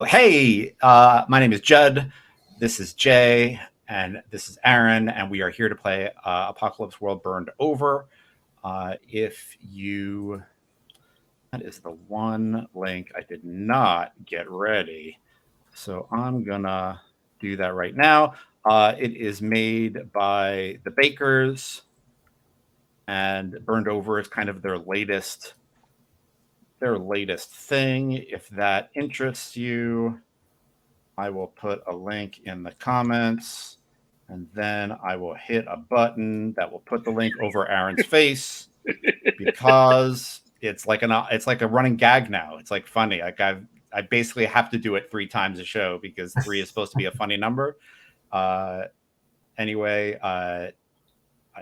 Hey, my name is Judd. This is Jay, and this is Aaron, and we are here to play Apocalypse World Burned Over. If you, that is the one link I did not get ready, so I'm gonna do that right now. It is made by the Bakers, and Burned Over is kind of their latest thing. If that interests you, I will put a link in the comments, and then I will hit a button that will put the link over Aaron's face because it's like a running gag now. It's like funny. Like I basically have to do it 3 times a show because 3 is supposed to be a funny number. Uh, anyway, I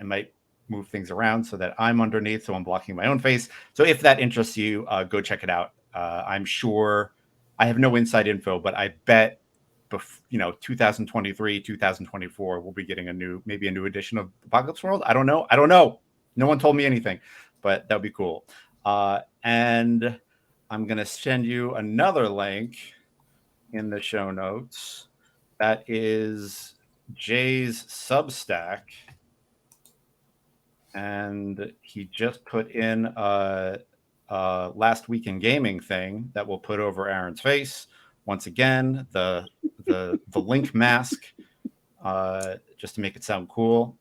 might move things around so that I'm underneath, so I'm blocking my own face. So if that interests you, go check it out. I'm sure I have no inside info, but I bet 2023, 2024, we'll be getting maybe a new edition of Apocalypse World. I don't know. No one told me anything, but that would be cool. And I'm going to send you another link in the show notes. That is Jay's Substack. And he just put in a last week in gaming thing that we'll put over Aaron's face. Once again, the link mask, just to make it sound cool.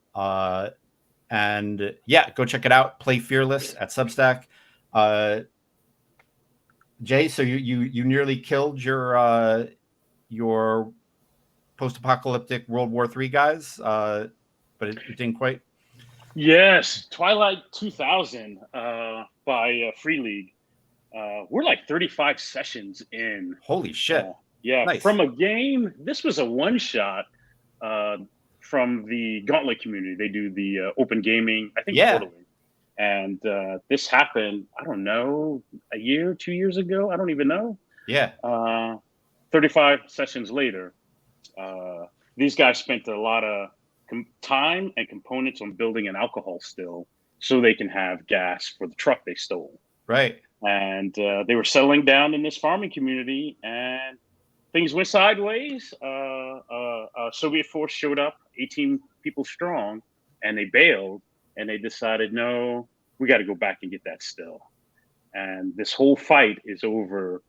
And yeah, go check it out. Play Fearless at Substack. Jay, so you nearly killed your post-apocalyptic World War III guys, but it didn't quite. Yes, Twilight 2000 by Free League. We're like 35 sessions in. Holy shit! Yeah, Nice. from a game. This was a one shot from the Gauntlet community. They do the open gaming, I think, Yeah. quarterly. And this happened, I don't know, a year, 2 years ago. I don't even know. Yeah. 35 sessions later, these guys spent a lot of time and components on building an alcohol still so they can have gas for the truck they stole. Right. And they were settling down in this farming community, and things went sideways. A Soviet force showed up, 18 people strong, and they bailed. And they decided, no, we got to go back and get that still. And this whole fight is over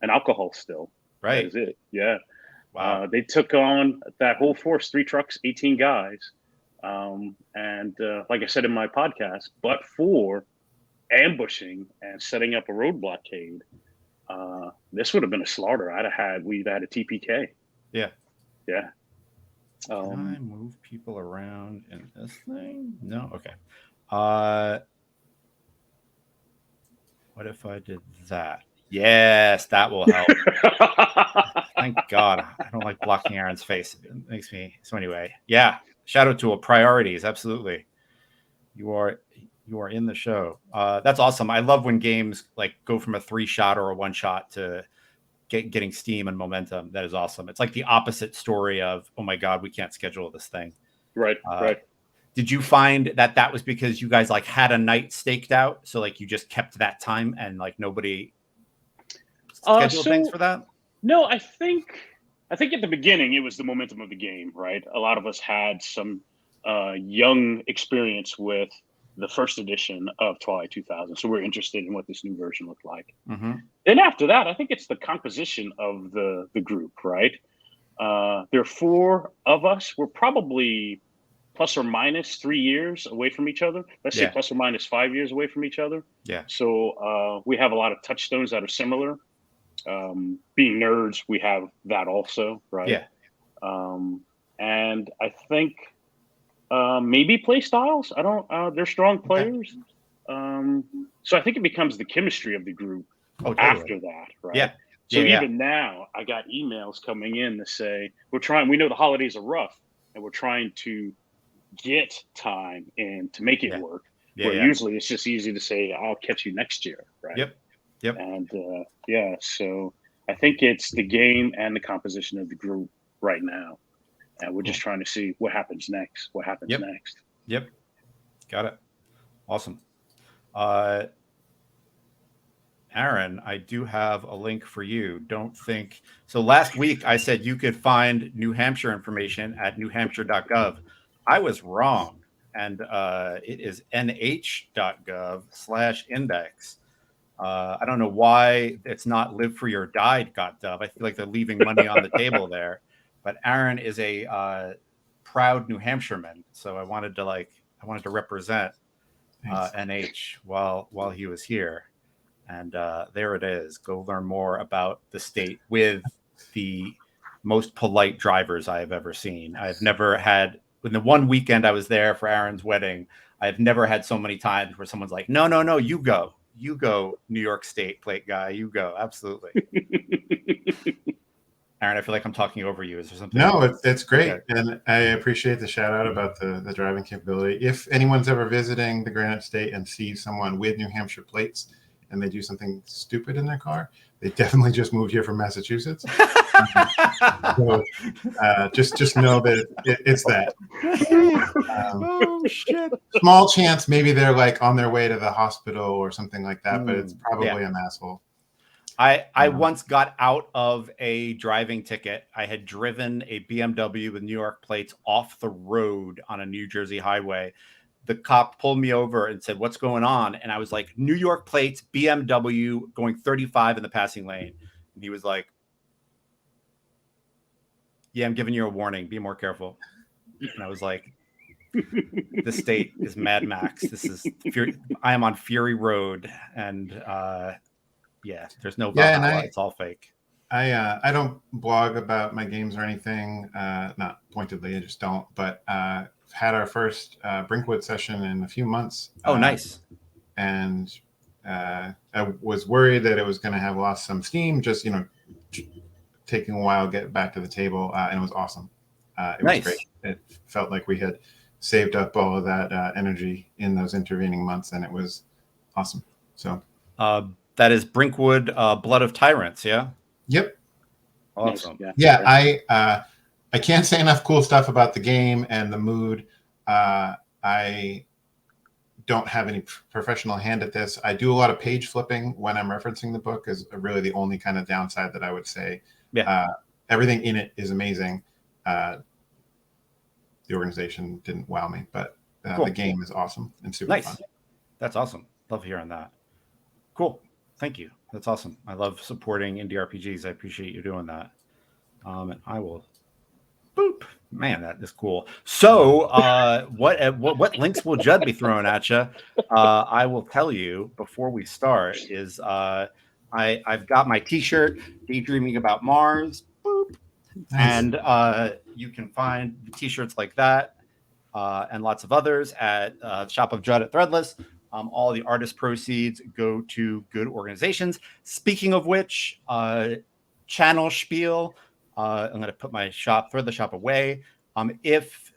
an alcohol still. Right. That is it. Yeah. Wow. They took on that whole force, 3 trucks, 18 guys. And like I said in my podcast, but for ambushing and setting up a road blockade, this would have been a slaughter. We'd had a TPK. Yeah. Yeah. Can I move people around in this thing? No? Okay. What if I did that? Yes, that will help. Thank God. I don't like blocking Aaron's face. It makes me... So anyway, yeah. Shadow Tool, priorities. Absolutely. You are in the show. That's awesome. I love when games like go from a 3-shot or a 1-shot to getting steam and momentum. That is awesome. It's like the opposite story of, oh my God, we can't schedule this thing. Right. Right. Did you find that was because you guys like had a night staked out? So like you just kept that time and like nobody scheduled things for that? No, I think at the beginning it was the momentum of the game, right? A lot of us had some young experience with the first edition of Twilight 2000, so we're interested in what this new version looked like. Mm-hmm. Then after that, I think it's the composition of the group, right? There are 4 of us. We're probably plus or minus 3 years away from each other. Let's say plus or minus 5 years away from each other. Yeah. So we have a lot of touchstones that are similar. Being nerds, we have that also, right? Yeah. And I think maybe play styles. I don't. They're strong players. Okay. So I think it becomes the chemistry of the group after that, right? Yeah. So even now, I got emails coming in to say we know the holidays are rough, and we're trying to get time in to make it work. Where usually it's just easy to say, I'll catch you next year, right? Yep. And so I think it's the game and the composition of the group right now. And we're just trying to see what happens next. Next. Yep. Got it. Awesome. Aaron, I do have a link for you. Don't think so. Last week I said you could find New Hampshire information at newhampshire.gov. I was wrong, and it is nh.gov/index. I don't know why it's not live free or die.gov. I feel like they're leaving money on the table there. But Aaron is a proud New Hampshireman, so I wanted to represent NH while he was here. And there it is. Go learn more about the state with the most polite drivers I have ever seen. I've never had, in the one weekend I was there for Aaron's wedding, I've never had so many times where someone's like, no, you go, New York State plate guy, you go. Absolutely. Aaron, I feel like I'm talking over you. Is there something? No, it's great. Okay. And I appreciate the shout out about the driving capability. If anyone's ever visiting the Granite State and sees someone with New Hampshire plates and they do something stupid in their car, they definitely just moved here from Massachusetts. So, just know that it's that. Oh shit! Small chance maybe they're like on their way to the hospital or something like that, but it's probably an asshole. I once got out of a driving ticket. I had driven a BMW with New York plates off the road on a New Jersey highway. The cop pulled me over and said, "What's going on?" And I was like, "New York plates, BMW, going 35 in the passing lane." And he was like, "Yeah, I'm giving you a warning. Be more careful." And I was like, "This state is Mad Max. This is I am on Fury Road, and yeah, there's no Valhalla. It's all fake." I don't blog about my games or anything, not pointedly. I just don't. But had our first Brinkwood session in a few months. Oh, nice. And I was worried that it was going to have lost some steam, just taking a while to get back to the table, and it was awesome. It was great. It felt like we had saved up all of that energy in those intervening months, and it was awesome. So that is Brinkwood, Blood of Tyrants, yeah? Yep. Awesome. Yeah, I can't say enough cool stuff about the game and the mood. I don't have any professional hand at this. I do a lot of page flipping when I'm referencing the book, is really the only kind of downside that I would say. Yeah. Everything in it is amazing. The organization didn't wow me, but cool. The game is awesome and super fun. That's awesome. Love hearing that. Cool. Thank you. That's awesome. I love supporting indie RPGs. I appreciate you doing that. And I will boop. Man, that is cool. So what links will Judd be throwing at you? I will tell you before we start is I've got my t-shirt, Daydreaming About Mars. Boop. Nice. And you can find t-shirts like that and lots of others at Shop of Judd at Threadless. All the artist proceeds go to good organizations. Speaking of which, channel spiel. I'm going to put my throw the shop away. If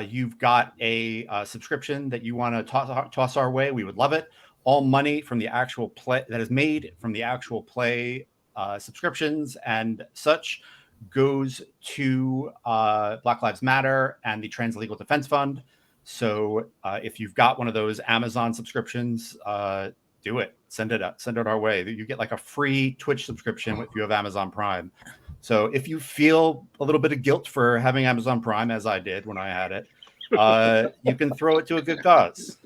you've got a subscription that you want to toss our way, we would love it. All money from the actual play that is made from the actual play subscriptions and such goes to Black Lives Matter and the Trans Legal Defense Fund. So if you've got one of those Amazon subscriptions, do it. Send it our way. You get like a free Twitch subscription if you have Amazon Prime. So if you feel a little bit of guilt for having Amazon Prime, as I did when I had it, you can throw it to a good cause.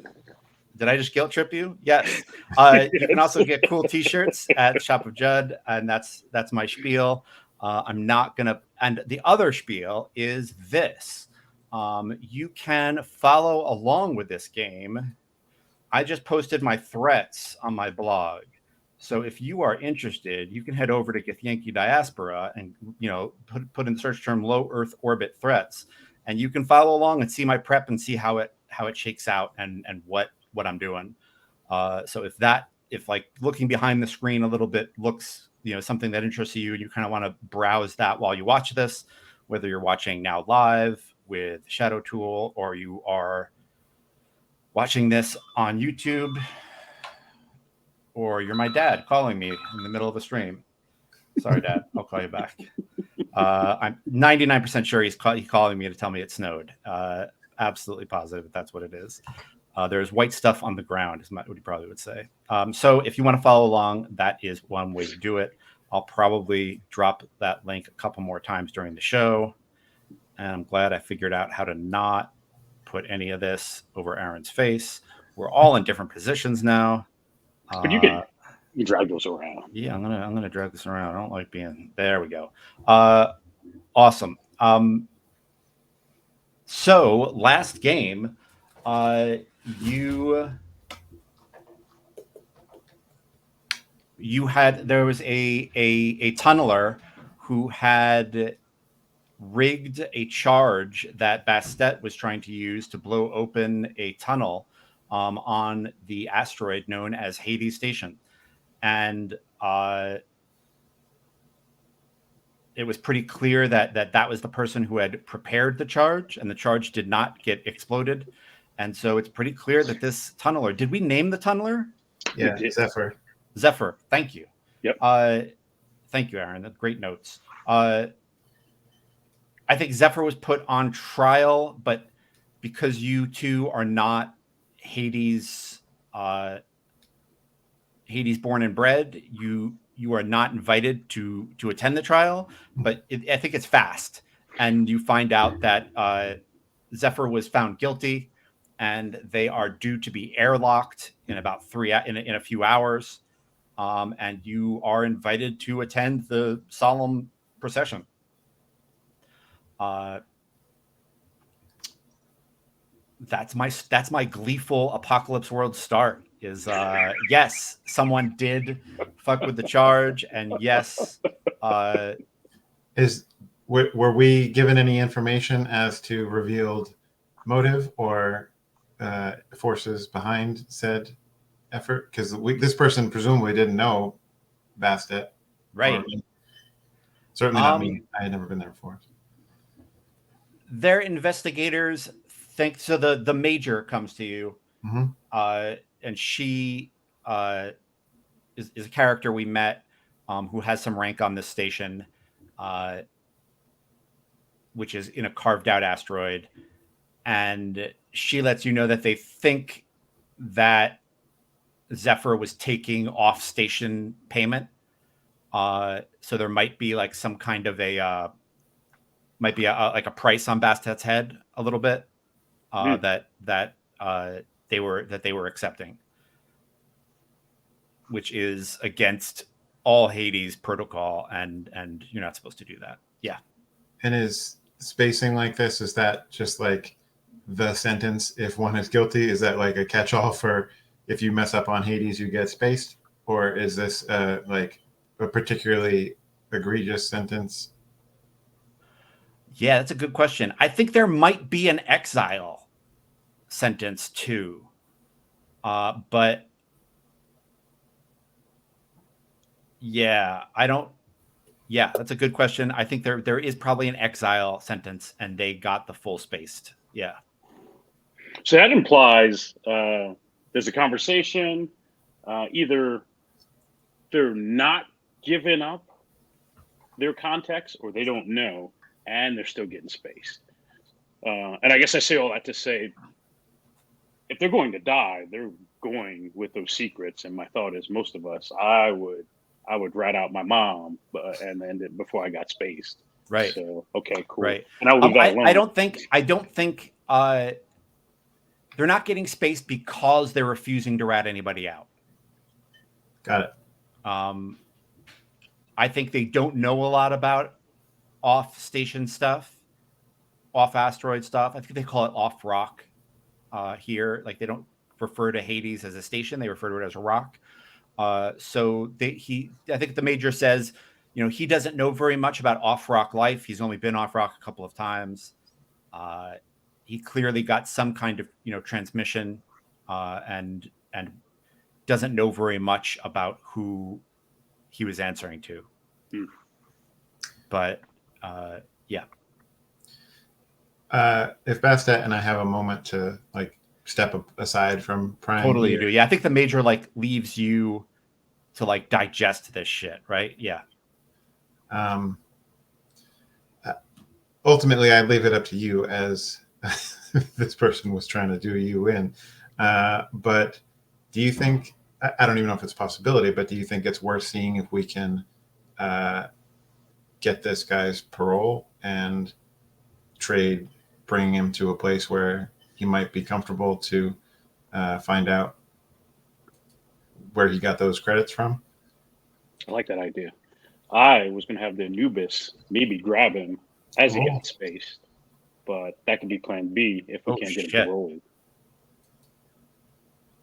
Did I just guilt trip you? Yes. You can also get cool t-shirts at Shop of Judd, and that's my spiel. I'm not going to... And the other spiel is this. You can follow along with this game. I just posted my threats on my blog. So if you are interested, you can head over to Githyanki Diaspora and put in the search term low Earth orbit threats, and you can follow along and see my prep and see how it shakes out and what I'm doing. So if like looking behind the screen a little bit looks something that interests you and you kind of want to browse that while you watch this, whether you're watching now live with Shadow Tool or you are watching this on YouTube, or you're my dad calling me in the middle of a stream. Sorry, Dad. I'll call you back. I'm 99% sure he's calling me to tell me it snowed. Absolutely positive that's what it is. There's white stuff on the ground, is what you probably would say. So if you want to follow along, that is one way to do it. I'll probably drop that link a couple more times during the show. And I'm glad I figured out how to not put any of this over Aaron's face. We're all in different positions now. But you drag those around. Yeah, I'm gonna drag this around. I don't like being there. We go. Awesome. So last game, you had, there was a tunneler who had rigged a charge that Bastet was trying to use to blow open a tunnel on the asteroid known as Hades Station. And it was pretty clear that was the person who had prepared the charge, and the charge did not get exploded. And so it's pretty clear that this tunneler, did we name the tunneler? Yeah, Zephyr. Zephyr, thank you. Yep. Thank you, Aaron. That's great notes. I think Zephyr was put on trial, but because you two are not Hades, Hades born and bred, you are not invited to attend the trial. But I think it's fast, and you find out that Zephyr was found guilty, and they are due to be airlocked in about in a few hours. And you are invited to attend the solemn procession. That's my gleeful Apocalypse World start. Is yes, someone did fuck with the charge, and yes, were we given any information as to revealed motive or forces behind said effort? Because this person presumably didn't know Bastet, right? Certainly not me. I had never been there before. Their investigators think so. The major comes to you, and she is a character we met who has some rank on this station, which is in a carved out asteroid. And she lets you know that they think that Zephyr was taking off station payment. So there might be like some kind of might be like a price on Bastet's head a little bit that they were accepting, which is against all Hades protocol, and you're not supposed to do that. Yeah. And is spacing like this, is that just like the sentence if one is guilty? Is that like a catch-all for if you mess up on Hades you get spaced, or is this like a particularly egregious sentence? Yeah, that's a good question. I think there might be an exile sentence too, but yeah, I don't. Yeah, that's a good question. I think there is probably an exile sentence, and they got the full spaced. Yeah. So that implies there's a conversation. Either they're not giving up their context, or they don't know, and they're still getting spaced. And I guess I say all that to say, if they're going to die, they're going with those secrets. And my thought is, most of us, I would rat out my mom, and end it before I got spaced. Right. So okay, cool. Right. And I'll leave that alone. I don't think they're not getting spaced because they're refusing to rat anybody out. Got it. I think they don't know a lot about off-station stuff, off-asteroid stuff. I think they call it off-rock here. Like, they don't refer to Hades as a station; they refer to it as a rock. So I think the major says, he doesn't know very much about off-rock life. He's only been off-rock a couple of times. He clearly got some kind of transmission, and doesn't know very much about who he was answering to. But yeah. If Bastet and I have a moment to like step aside from Prime, totally you do. Yeah, I think the major like leaves you to like digest this shit, right? Yeah. Ultimately, I leave it up to you, as this person was trying to do you in. But do you think, I don't even know if it's a possibility, but do you think it's worth seeing if we can get this guy's parole and trade, bringing him to a place where he might be comfortable to find out where he got those credits from? I like that idea. I was going to have the Anubis maybe grab him as he Oh. got spaced, but that could be plan B if we Oh, can't get him shit. paroled.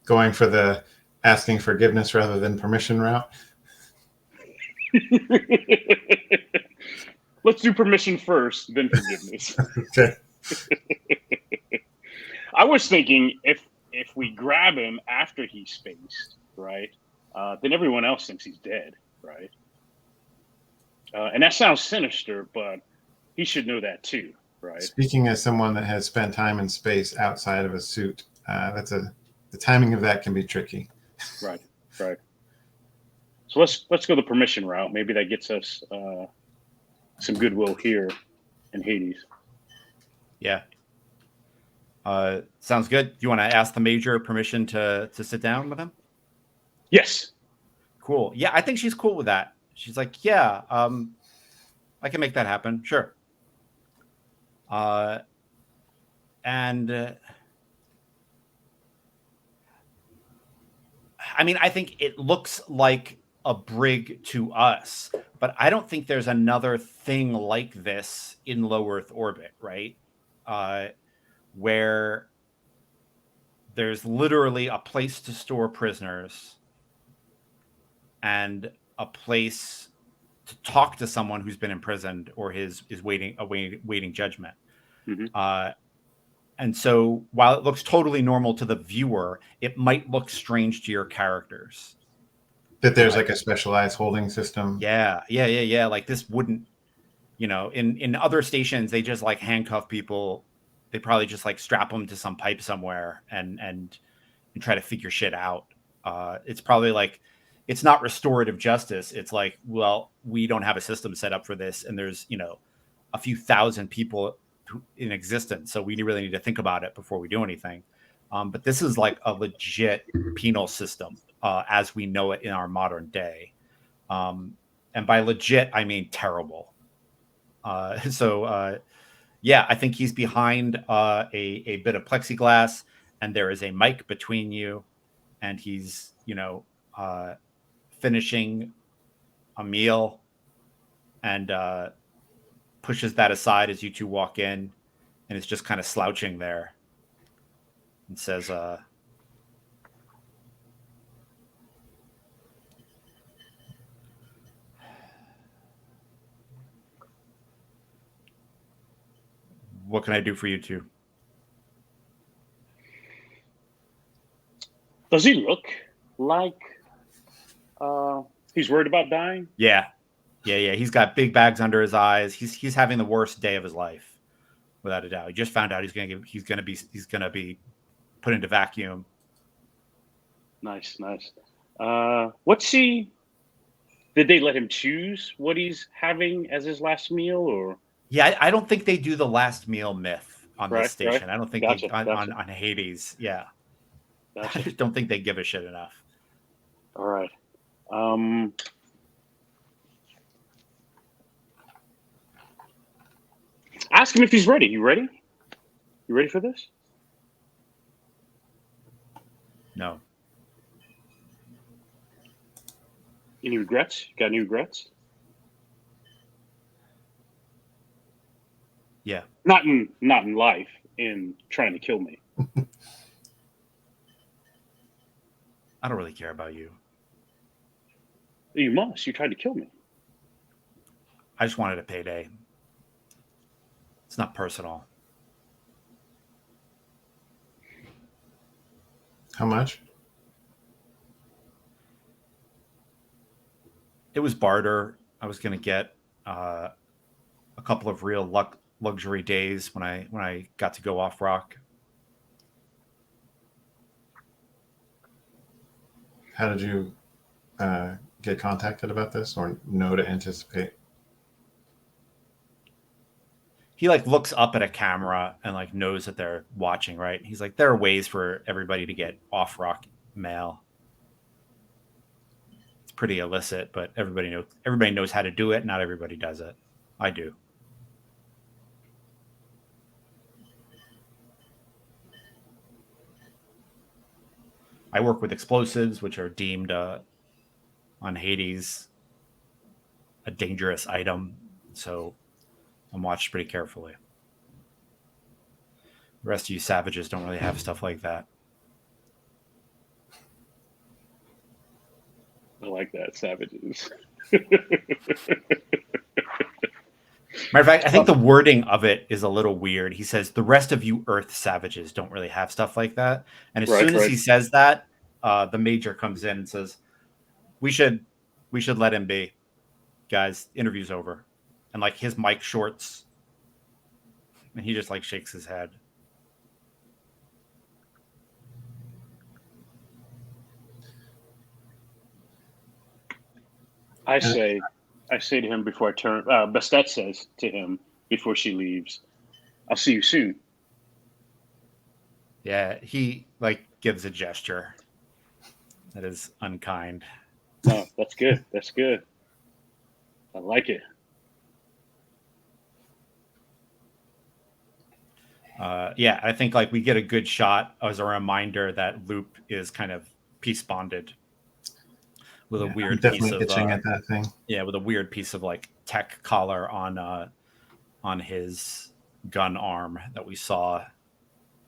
Going for the asking forgiveness rather than permission route. Let's do permission first, then forgiveness. Okay. I was thinking if we grab him after he's spaced, right, then everyone else thinks he's dead, right? And that sounds sinister, but he should know that too, right? Speaking as someone that has spent time in space outside of a suit, the timing of that can be tricky. Right, right. So let's go the permission route. Maybe that gets us some goodwill here in Hades. Yeah. Sounds good. Do you want to ask the major permission to sit down with him? Yes. Cool. Yeah, I think she's cool with that. She's like, yeah, I can make that happen. Sure. And I mean, I think it looks like a brig to us, but I don't think there's another thing like this in low Earth orbit, right? Where there's literally a place to store prisoners and a place to talk to someone who's been imprisoned or is waiting judgment. Mm-hmm. And so while it looks totally normal to the viewer, it might look strange to your characters. That there's like a specialized holding system. Yeah. Like this wouldn't, in other stations, they just like handcuff people. They probably just like strap them to some pipe somewhere and try to figure shit out. It's probably like, it's not restorative justice. It's like, well, we don't have a system set up for this. And there's, a few thousand people in existence. So we really need to think about it before we do anything. But this is like a legit penal system as we know it in our modern day. And by legit, I mean terrible. Yeah, I think he's behind a bit of plexiglass and there is a mic between you and he's, finishing a meal and pushes that aside as you two walk in and is just kind of slouching there and says, what can I do for you two? Does he look like he's worried about dying? Yeah. He's got big bags under his eyes. He's having the worst day of his life, without a doubt. He just found out he's gonna be put into vacuum. Nice. What's he? Did they let him choose what he's having as his last meal, or? Yeah, I don't think they do the last meal myth on this station. Right. I don't think Gotcha. on Hades. Yeah, Gotcha. I just don't think they give a shit enough. All right. Ask him if he's ready. You ready? You ready for this? No. Any regrets? Got any regrets? Yeah. Not in life, in trying to kill me. I don't really care about you. You must. You tried to kill me. I just wanted a payday. It's not personal. How much? It was barter. I was going to get a couple of real luxury days when I got to go off rock. How did you get contacted about this or know to anticipate? he like looks up at a camera and like knows that they're watching, right? He's like, there are ways for everybody to get off rock mail. It's pretty illicit, but everybody knows how to do it. Not everybody does it. I do. I work with explosives, which are deemed on Hades a dangerous item, so I'm watched pretty carefully. The rest of you savages don't really have stuff like that. I like that, savages. Matter of fact, I think the wording of it is a little weird. He says the rest of you Earth savages don't really have stuff like that, and as soon as he says that, the major comes in and says, "We should let him be, guys. Interview's over," and like his mic shorts, and he just like shakes his head. I say to him before I turn. Bastet says to him before she leaves, "I'll see you soon." Yeah, he like gives a gesture that is unkind. No, that's good. That's good. I like it. Yeah, I think like we get a good shot as a reminder that Loop is kind of peace bonded with a weird piece of itching at that thing. Yeah, with a weird piece of like tech collar on his gun arm that we saw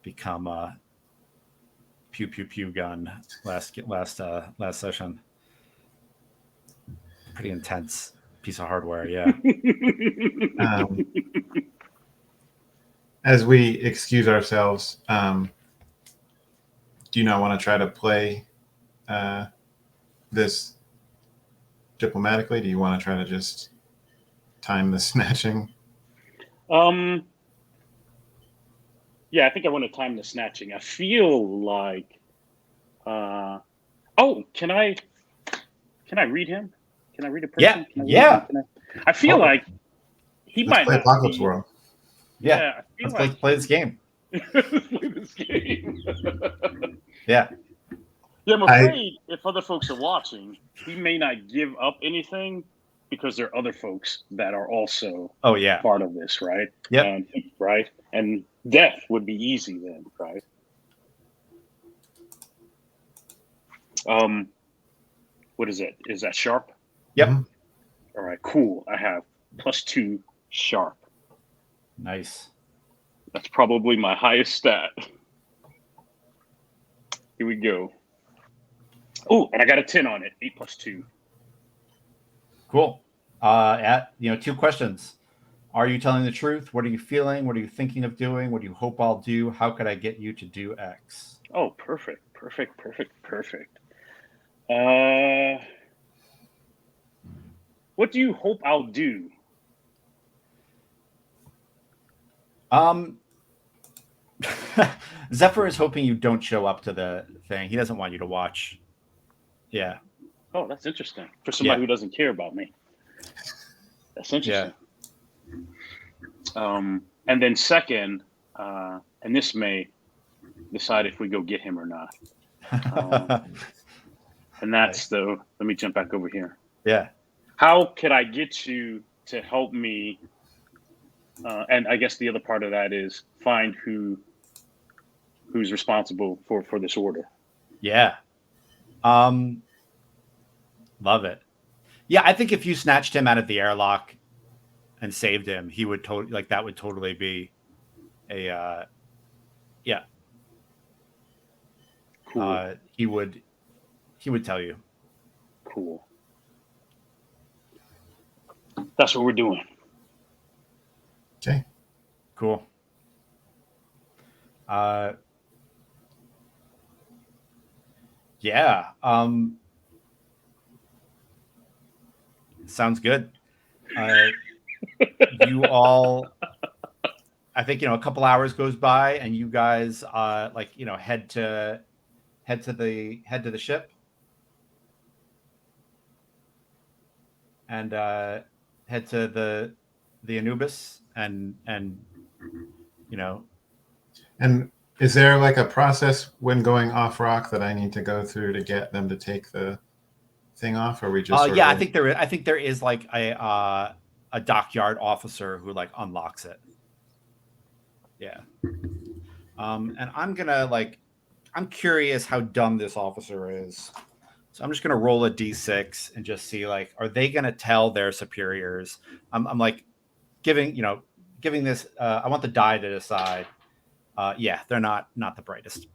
become a pew pew pew gun last session. Pretty intense piece of hardware, yeah. As we excuse ourselves, do you not want to try to play this diplomatically? Do you want to try to just time the snatching? Yeah, I think I want to time the snatching. I feel like, can I read him? Can I read a person? Yeah. I feel like he Let's might play not Apocalypse be, World. Yeah, I feel let's play this game. Let's play this game. Yeah. Yeah, I'm afraid if other folks are watching, he may not give up anything because there are other folks that are also part of this, right? Yep. Right? And death would be easy then, right? What is it? Is that sharp? Yep. Mm-hmm. All right, cool. I have +2 sharp. Nice. That's probably my highest stat. Here we go. Oh, and I got a 10 on it. 8 + 2. Cool. 2 questions. Are you telling the truth? What are you feeling? What are you thinking of doing? What do you hope I'll do? How could I get you to do X? Oh, perfect. What do you hope I'll do? Zephyr is hoping you don't show up to the thing. He doesn't want you to watch. Yeah. Oh, that's interesting. For somebody who doesn't care about me. That's interesting. Yeah. And then second, and this may decide if we go get him or not. And that's let me jump back over here. Yeah. How could I get you to help me? And I guess the other part of that is find who's responsible for this order. Yeah. Love it. Yeah, I think if you snatched him out of the airlock and saved him, he would totally that would totally be a yeah. Cool. He would tell you. Cool. That's what we're doing. Okay. Cool. Yeah. Sounds good. You all, I think, a couple hours goes by and you guys head to the ship and head to the Anubis and you know. And is there like a process when going off rock that I need to go through to get them to take the thing off, or we just sort Yeah, of I think there is like a dockyard officer who like unlocks it. Yeah. And I'm gonna like, I'm curious how dumb this officer is. So I'm just gonna roll a d6 and just see like, are they gonna tell their superiors? I'm like giving giving this. I want the die to decide. Yeah, they're not the brightest,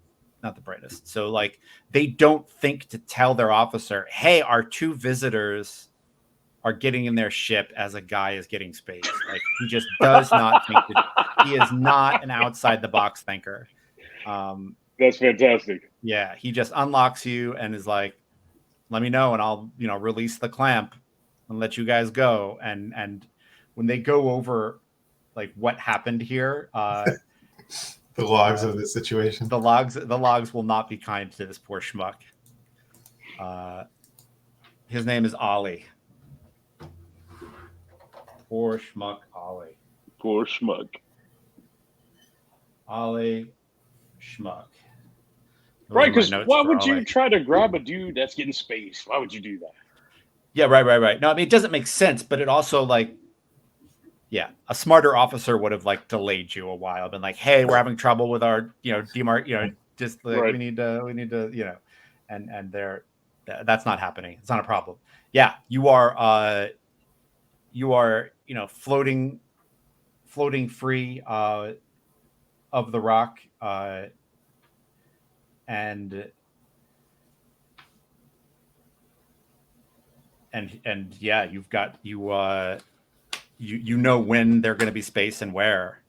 not the brightest. So like, they don't think to tell their officer, hey, our 2 visitors are getting in their ship as a guy is getting spaced. Like, he just does not think that he is not an outside the box thinker. That's fantastic. Yeah, he just unlocks you and is like, let me know and I'll, release the clamp and let you guys go. And when they go over like what happened here, the logs of the situation. the logs will not be kind to this poor schmuck. His name is Ollie. Poor schmuck Ollie. Poor schmuck. Ollie schmuck. Those Right, are my because notes why for would you Ollie. try to grab a dude that's getting spaced? Why would you do that? Yeah, right. No, I mean, it doesn't make sense, but it also like, yeah, a smarter officer would have like delayed you a while, been like, hey, we're having trouble with our, demarc, just like Right. we need to, and that's not happening. It's not a problem. Yeah, you are, floating free of the rock, and yeah, you've got you know when they're going to be spaced and where.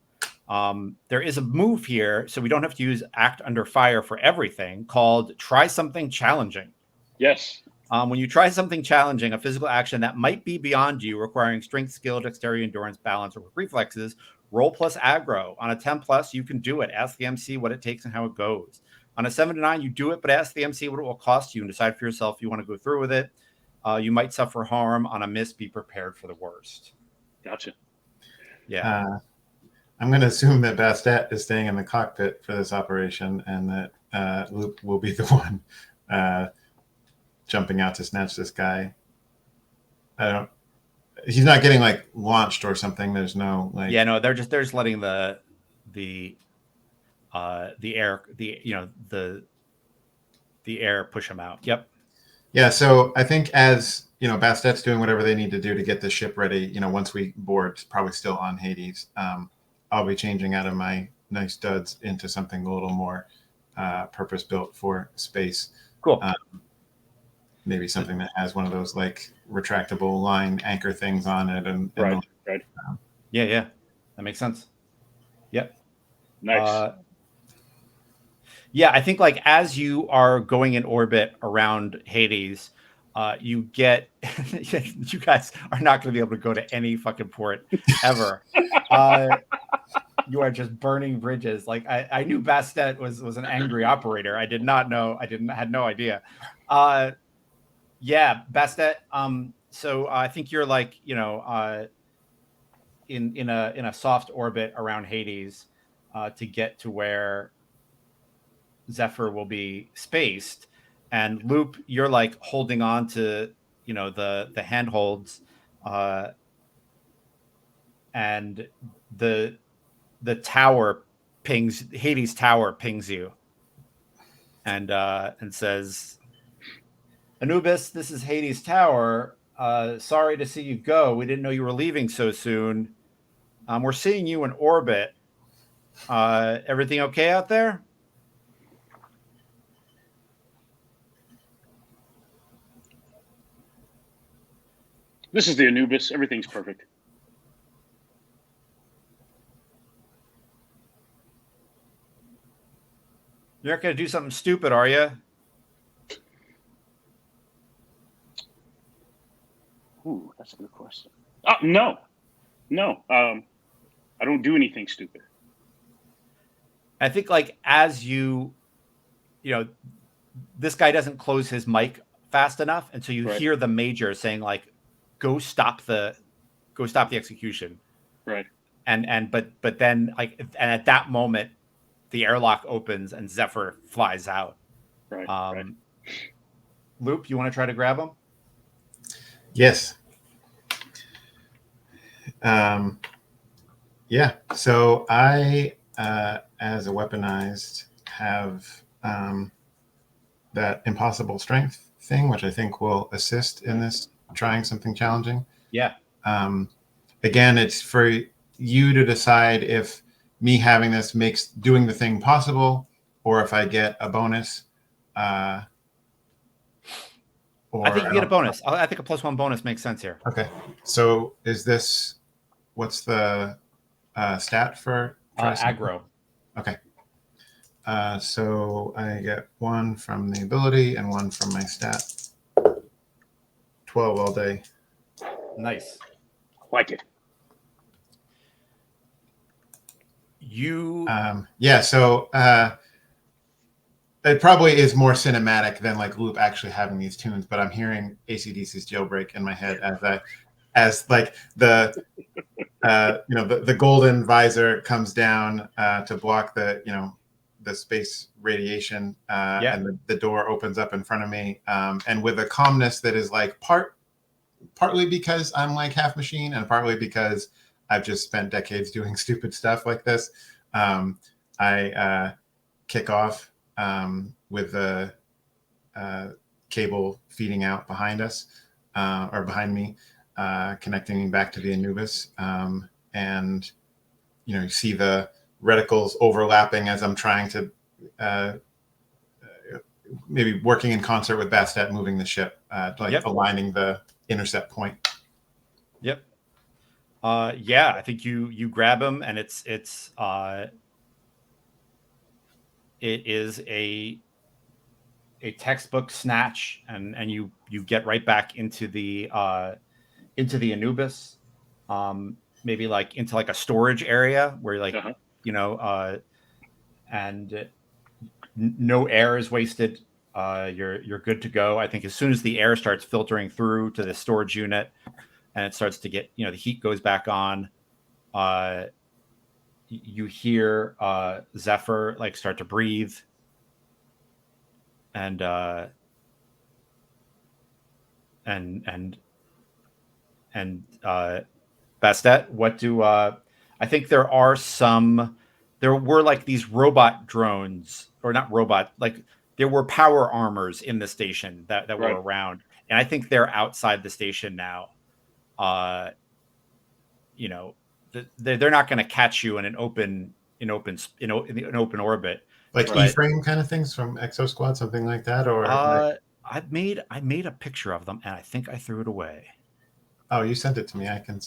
There is a move here, so we don't have to use act under fire for everything, called try something challenging. Yes. When you try something challenging, a physical action that might be beyond you, requiring strength, skill, dexterity, endurance, balance, or reflexes, roll plus aggro. On a 10 plus, you can do it. Ask the MC what it takes and how it goes. On a 7 to 9, you do it, but ask the MC what it will cost you and decide for yourself if you want to go through with it. You might suffer harm. On a miss, be prepared for the worst. Gotcha. Yeah. I'm going to assume that Bastet is staying in the cockpit for this operation, and that Luke will be the one jumping out to snatch this guy. He's not getting like launched or something. There's no like. Yeah, no, they're just letting the air, the air push him out. Yep. Yeah, so I think as Bastet's doing whatever they need to do to get the ship ready. Once we board, it's probably still on Hades. I'll be changing out of my nice duds into something a little more purpose built for space. Cool. Maybe something that has one of those like retractable line anchor things on it, and Right. Yeah, that makes sense. Yep. Nice. Yeah, I think like as you are going in orbit around Hades, you get you guys are not going to be able to go to any fucking port ever. You are just burning bridges. Like I knew Bastet was an angry operator. I did not know. Had no idea. Yeah, Bastet. So I think you're like in a soft orbit around Hades to get to where Zephyr will be spaced, and Loop, you're like holding on to the handholds, and the tower pings, Hades Tower pings you, and says, Anubis, this is Hades Tower. Sorry to see you go. We didn't know you were leaving so soon. We're seeing you in orbit. Everything okay out there? This is the Anubis. Everything's perfect. You're not going to do something stupid, are you? Ooh, that's a good question. No. I don't do anything stupid. I think like as this guy doesn't close his mic fast enough, and so you hear the major saying like, go stop the execution. Right. but then like, and at that moment, the airlock opens and Zephyr flies out. Right. Right. Loop, you want to try to grab him? Yes. Yeah. So I, as a weaponized, have that impossible strength thing, which I think will assist in this trying something challenging. Yeah. Again, it's for you to decide if me having this makes doing the thing possible, or if I get a bonus. I think you get a bonus. I think a +1 bonus makes sense here. Okay. So is this, what's the stat for aggro? Okay. So I get 1 from the ability and 1 from my stat. 12 all day. Nice. Like it. You. Yeah. So it probably is more cinematic than like Loop actually having these tunes, but I'm hearing AC/DC's Jailbreak in my head as like the the golden visor comes down to block the the space radiation, and the door opens up in front of me, and with a calmness that is like partly because I'm like half machine and partly because I've just spent decades doing stupid stuff like this. I kick off with the cable feeding out behind us, or behind me, connecting me back to the Anubis. And, you see the reticles overlapping as I'm trying to maybe working in concert with Bastet, moving the ship, aligning the intercept point. Yep. Yeah, I think you grab him, and it is a textbook snatch, and you get right back into the Anubis, maybe like into like a storage area where like and no air is wasted. You're good to go. I think as soon as the air starts filtering through to the storage unit and it starts to get, the heat goes back on, you hear Zephyr like start to breathe, and Bastet, what do I think there were like these robot drones, or not robot, like there were power armors in the station that were around, and I think they're outside the station now. They're not going to catch you in an open orbit, like E-frame kind of things from Exo Squad, something like that. Or I made a picture of them, and I think I threw it away. Oh, you sent it to me. I can.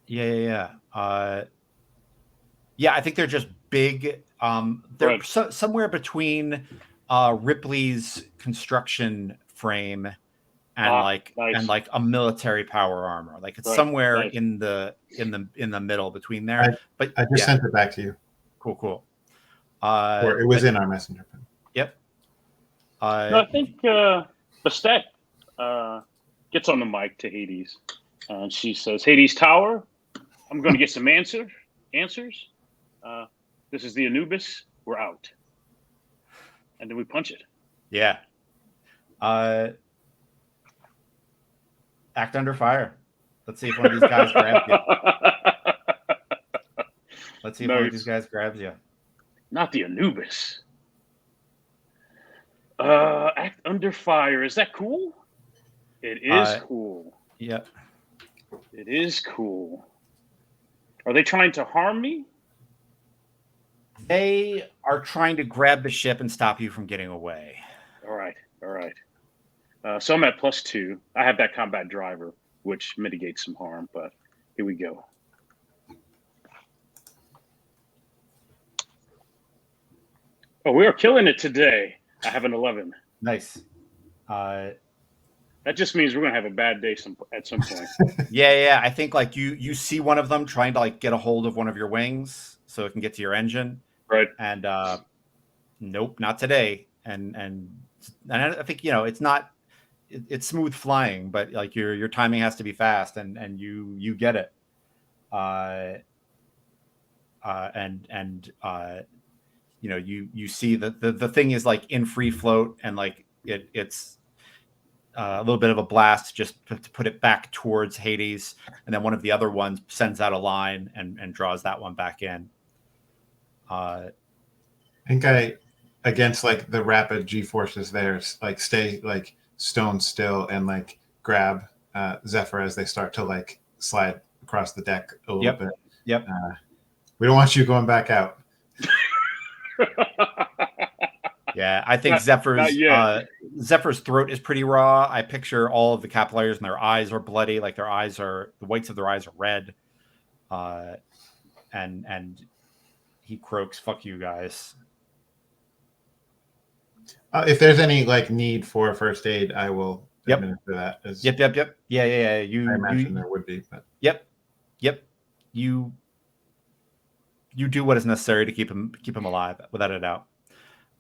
Yeah. Yeah, I think they're just big. They're somewhere between Ripley's construction frame and and like a military power armor. Like it's somewhere in the middle between there. But I just sent it back to you. Cool. Or it was in our messenger. Yep. No, I think Bastet gets on the mic to Hades, and she says, "Hades Tower, I'm going to get some answers. This is the Anubis. We're out." And then we punch it. Yeah. Act under fire. Let's see if one of these guys grabs you. Let's see if one of these guys grabs you. Not the Anubis. Act under fire. Is that cool? It is cool. Yep. It is cool. Are they trying to harm me? They are trying to grab the ship and stop you from getting away. All right. So I'm at +2. I have that combat driver, which mitigates some harm, but here we go. Oh, we are killing it today. I have an 11. Nice. That just means we're going to have a bad day at some point. Yeah. I think like you see one of them trying to like get a hold of one of your wings so it can get to your engine. Right. And nope, not today. And I think, it's smooth flying, but like your timing has to be fast, and you get it. you know, you see that the thing is like in free float, and like it's a little bit of a blast just to put it back towards Hades, and then one of the other ones sends out a line and draws that one back in. I think I, against like the rapid G forces there, like stay like stone still and like grab Zephyr as they start to like slide across the deck a little bit. Yep. We don't want you going back out. Yeah, I think Zephyr's throat is pretty raw. I picture all of the capillaries and their eyes are bloody, like the whites of their eyes are red. And he croaks, "Fuck you guys." If there's any like need for first aid, I will Yep. administer that. Yep. Yeah. I imagine there would be, but yep. You do what is necessary to keep him alive, without a doubt.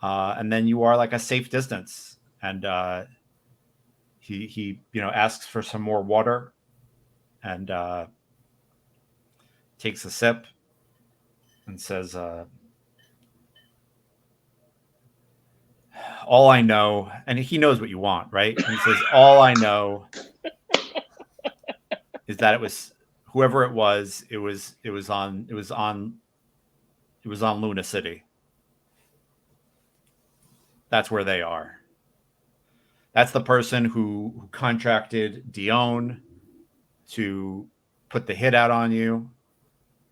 And then you are like a safe distance, and he asks for some more water, and takes a sip, and says, "All I know," and he knows what you want, right? And he says, "All I know is that it was whoever it was. It was on Luna City. That's where they are. That's the person who contracted Dion to put the hit out on you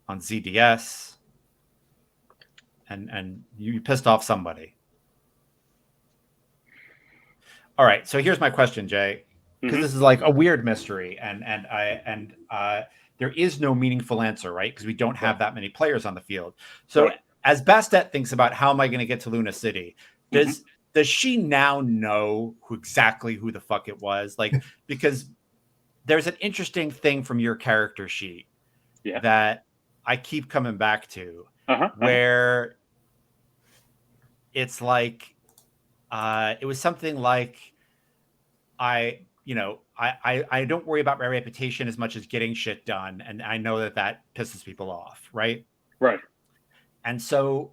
on ZDS, and you pissed off somebody." All right, so here's my question, Jay, because this is like a weird mystery, and there is no meaningful answer, right? Because we don't have that many players on the field. So as Bastet thinks about how am I going to get to Luna City, does she now know exactly who the fuck it was? Like, because there's an interesting thing from your character sheet that I keep coming back to, where it's like, it was something like, I don't worry about my reputation as much as getting shit done, and I know that pisses people off, right? Right. And so,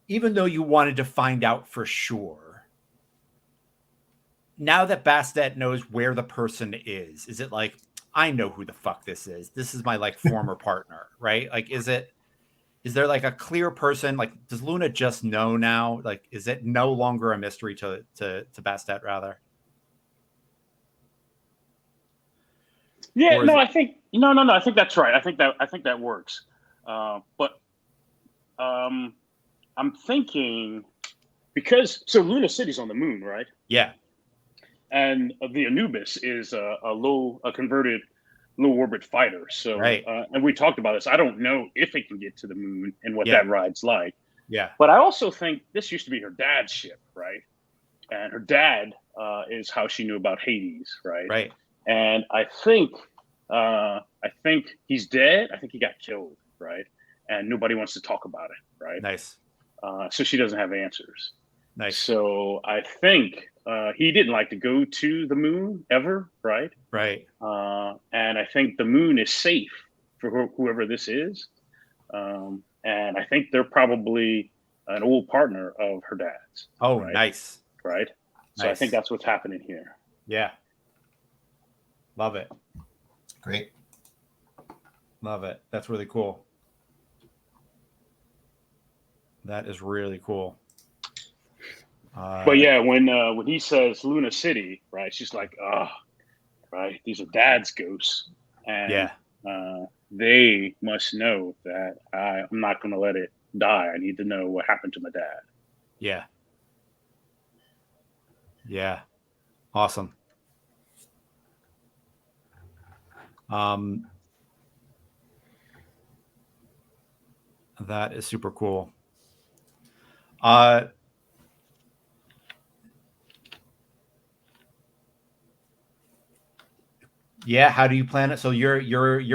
even though you wanted to find out for sure, now that Bastet knows where the person is it like, I know who the fuck this is? This is my like former partner, right? Like, is there like a clear person? Like, does Luna just know now? Like, is it no longer a mystery to Bastet, rather? Yeah, no, I think no. I think that's right. I think that works. But I'm thinking, because Luna City's on the moon, right? Yeah. And the Anubis is a converted low orbit fighter. So, and we talked about this. I don't know if it can get to the moon and what that ride's like. Yeah. But I also think this used to be her dad's ship, right? And her dad is how she knew about Hades, right? Right. And I think he's dead. I think he got killed, right? And nobody wants to talk about it, right? Nice. So she doesn't have answers. Nice. So I think he didn't like to go to the moon ever, right? Right. And I think the moon is safe for whoever this is. And I think they're probably an old partner of her dad's. Oh, right? Nice. Right. So I think that's what's happening here. Yeah. Love it. Great. Love it. That's really cool. That is really cool. But yeah, when he says Luna City, right, she's like, oh, right, these are dad's ghosts. And they must know that I'm not going to let it die. I need to know what happened to my dad. Yeah. Yeah. Awesome. That is super cool. Yeah, how do you plan it? So you're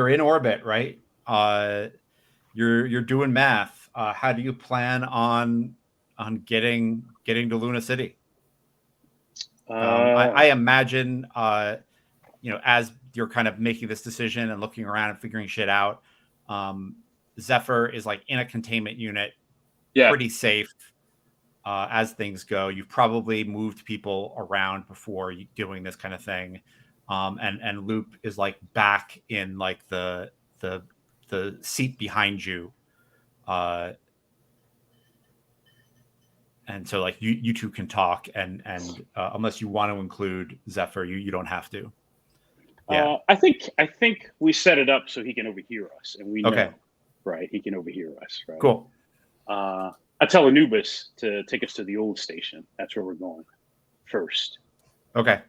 in orbit, right? You're doing math. How do you plan on getting to Luna City? I imagine, as you're kind of making this decision and looking around and figuring shit out, Zephyr is like in a containment unit, Yeah. pretty safe as things go. You've probably moved people around before doing this kind of thing, and Loop is like back in like the seat behind you, and so like you two can talk, and unless you want to include Zephyr, you don't have to. Yeah. I think we set it up so he can overhear us, and we know, Okay. right? He can overhear us, right? Cool. I tell Anubis to take us to the old station. That's where we're going first. Okay.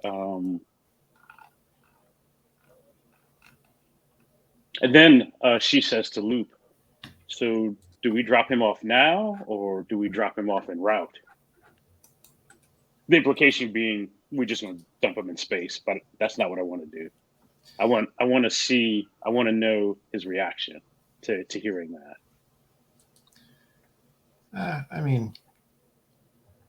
And then she says to Loop, so do we drop him off now, or do we drop him off en route? The implication being we just want to dump him in space, but that's not what I want to do. I want to know his reaction to hearing that. I mean,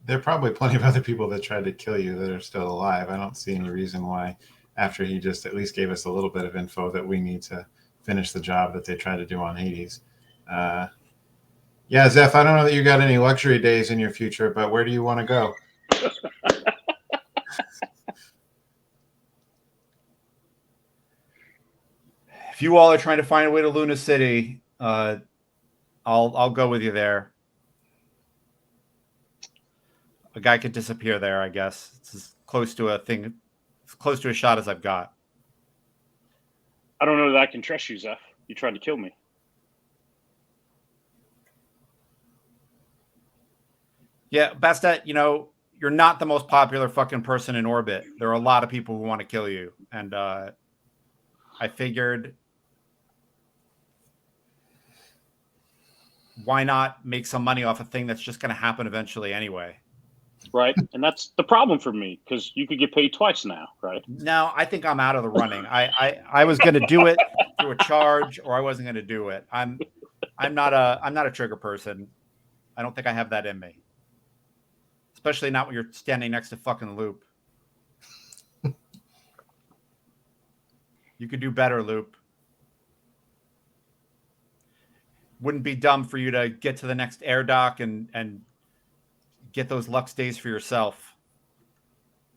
there are probably plenty of other people that tried to kill you that are still alive. I don't see any reason why, after he just at least gave us a little bit of info, that we need to finish the job that they tried to do on Hades. Yeah, Zeph, I don't know that you got any luxury days in your future, but where do you want to go? If you all are trying to find a way to Luna City, I'll go with you there. A guy could disappear there, I guess. It's as close to a shot as I've got. I don't know that I can trust you, Zeph. You tried to kill me. Yeah, Bastet, you're not the most popular fucking person in orbit. There are a lot of people who want to kill you. And I figured, why not make some money off a thing that's just going to happen eventually anyway? Right. And that's the problem for me, because you could get paid twice now, right? No, I think I'm out of the running. I was going to do it through a charge, or I wasn't going to do it. I'm not a trigger person. I don't think I have that in me. Especially not when you're standing next to fucking Loop. You could do better, Loop. Wouldn't be dumb for you to get to the next air dock and get those Lux days for yourself.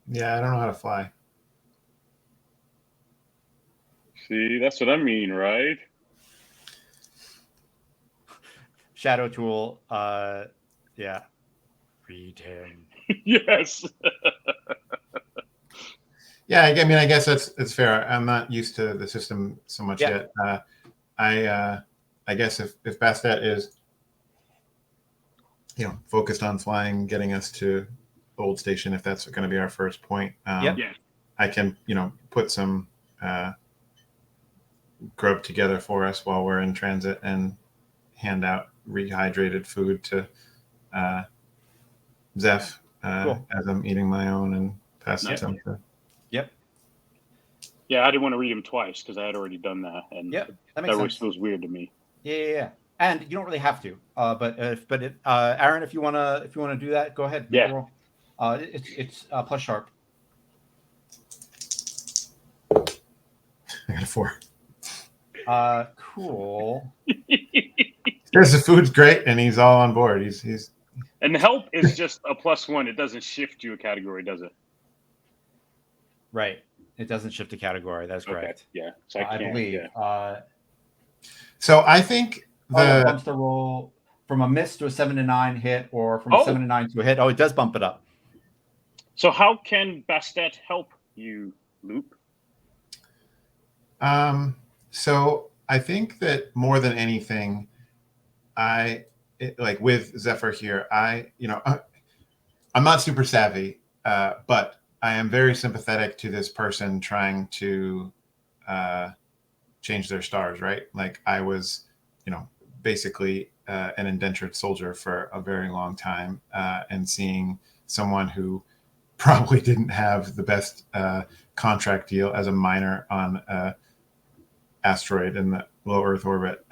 Yeah, I don't know how to fly. See, that's what I mean, right? Shadow Tool, yeah. Read him. Yes. Yeah, I mean, I guess it's fair. I'm not used to the system so much yet. I guess if Bastet is, focused on flying, getting us to Old Station, if that's going to be our first point, I can, put some grub together for us while we're in transit and hand out rehydrated food to Zeph Cool. as I'm eating my own and pass it to him. Yep. Yeah, I didn't want to read him twice because I had already done that, and that makes always sense. feels weird to me. Yeah. And you don't really have to. But Aaron, if you wanna do that, go ahead. Make a roll. It's plus sharp. I got a 4. Cool. Says the food's great and he's all on board. He's And help is just a +1. It doesn't shift you a category, does it? Right. It doesn't shift a category. That's correct. Okay. Yeah. So I believe. Yeah. So I think it bumps the roll from a miss to a 7 to 9 hit, or from a 7 to 9 to a hit. Oh, it does bump it up. So how can Bastet help you, Loop? So I think that more than anything, with Zephyr here, I'm not super savvy, but I am very sympathetic to this person trying to change their stars, right? Like I was, basically an indentured soldier for a very long time, and seeing someone who probably didn't have the best contract deal as a miner on a asteroid in the low Earth orbit.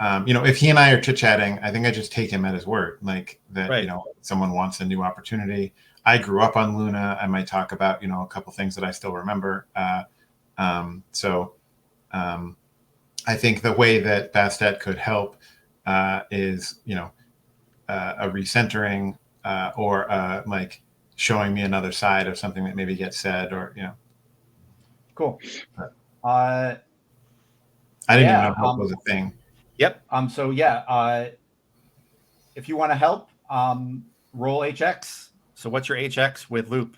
If he and I are chit-chatting, I think I just take him at his word, like that, right. Someone wants a new opportunity. I grew up on Luna. I might talk about, a couple things that I still remember. I think the way that Bastet could help is, a recentering or like showing me another side of something that maybe gets said, or Cool. I didn't even Yeah. know help was a thing. Yep. So yeah, if you want to help, roll HX. So what's your HX with loop?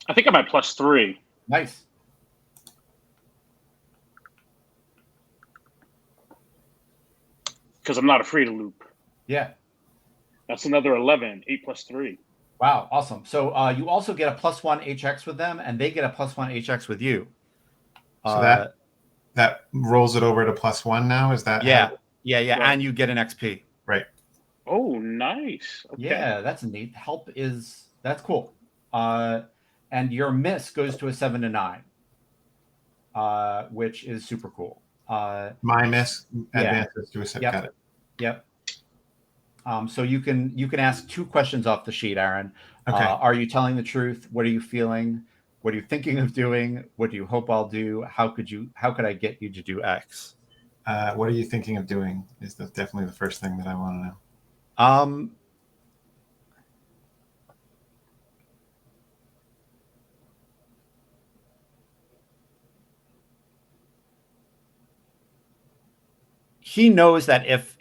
I think I'm at +3. Nice. Because I'm not afraid of loop. Yeah. That's another 11. 8 + 3. Wow. Awesome. So you also get a +1 HX with them, and they get a +1 HX with you. So that rolls it over to +1 now. Is that yeah. how? Yeah. Right. And you get an XP. Right. Oh, nice. Okay. Yeah, that's neat. Help that's cool. And your miss goes to a 7 to 9, which is super cool. My miss advances to a set. Yep. Got it. Yep. So you can ask 2 questions off the sheet, Aaron. Okay. Are you telling the truth? What are you feeling? What are you thinking of doing? What do you hope I'll do? How could I get you to do X? What are you thinking of doing? Is definitely the first thing that I want to know. He knows that if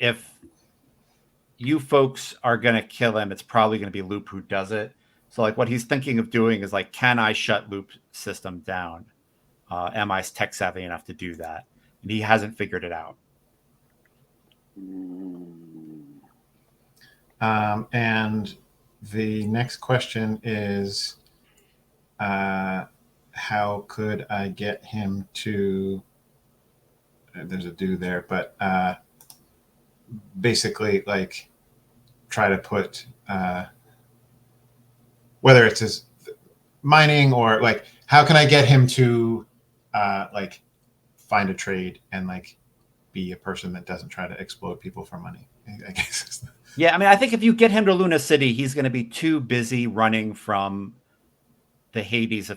you folks are going to kill him, it's probably going to be Loop who does it. So like what he's thinking of doing is like, can I shut Loop's system down? Am I tech savvy enough to do that? And he hasn't figured it out. And the next question is, how could I get him to? There's a do there, but basically, like, try to put whether it's his mining or like, how can I get him to like find a trade and like be a person that doesn't try to explode people for money? I guess. Yeah, I mean, I think if you get him to Luna City, he's going to be too busy running from the Hades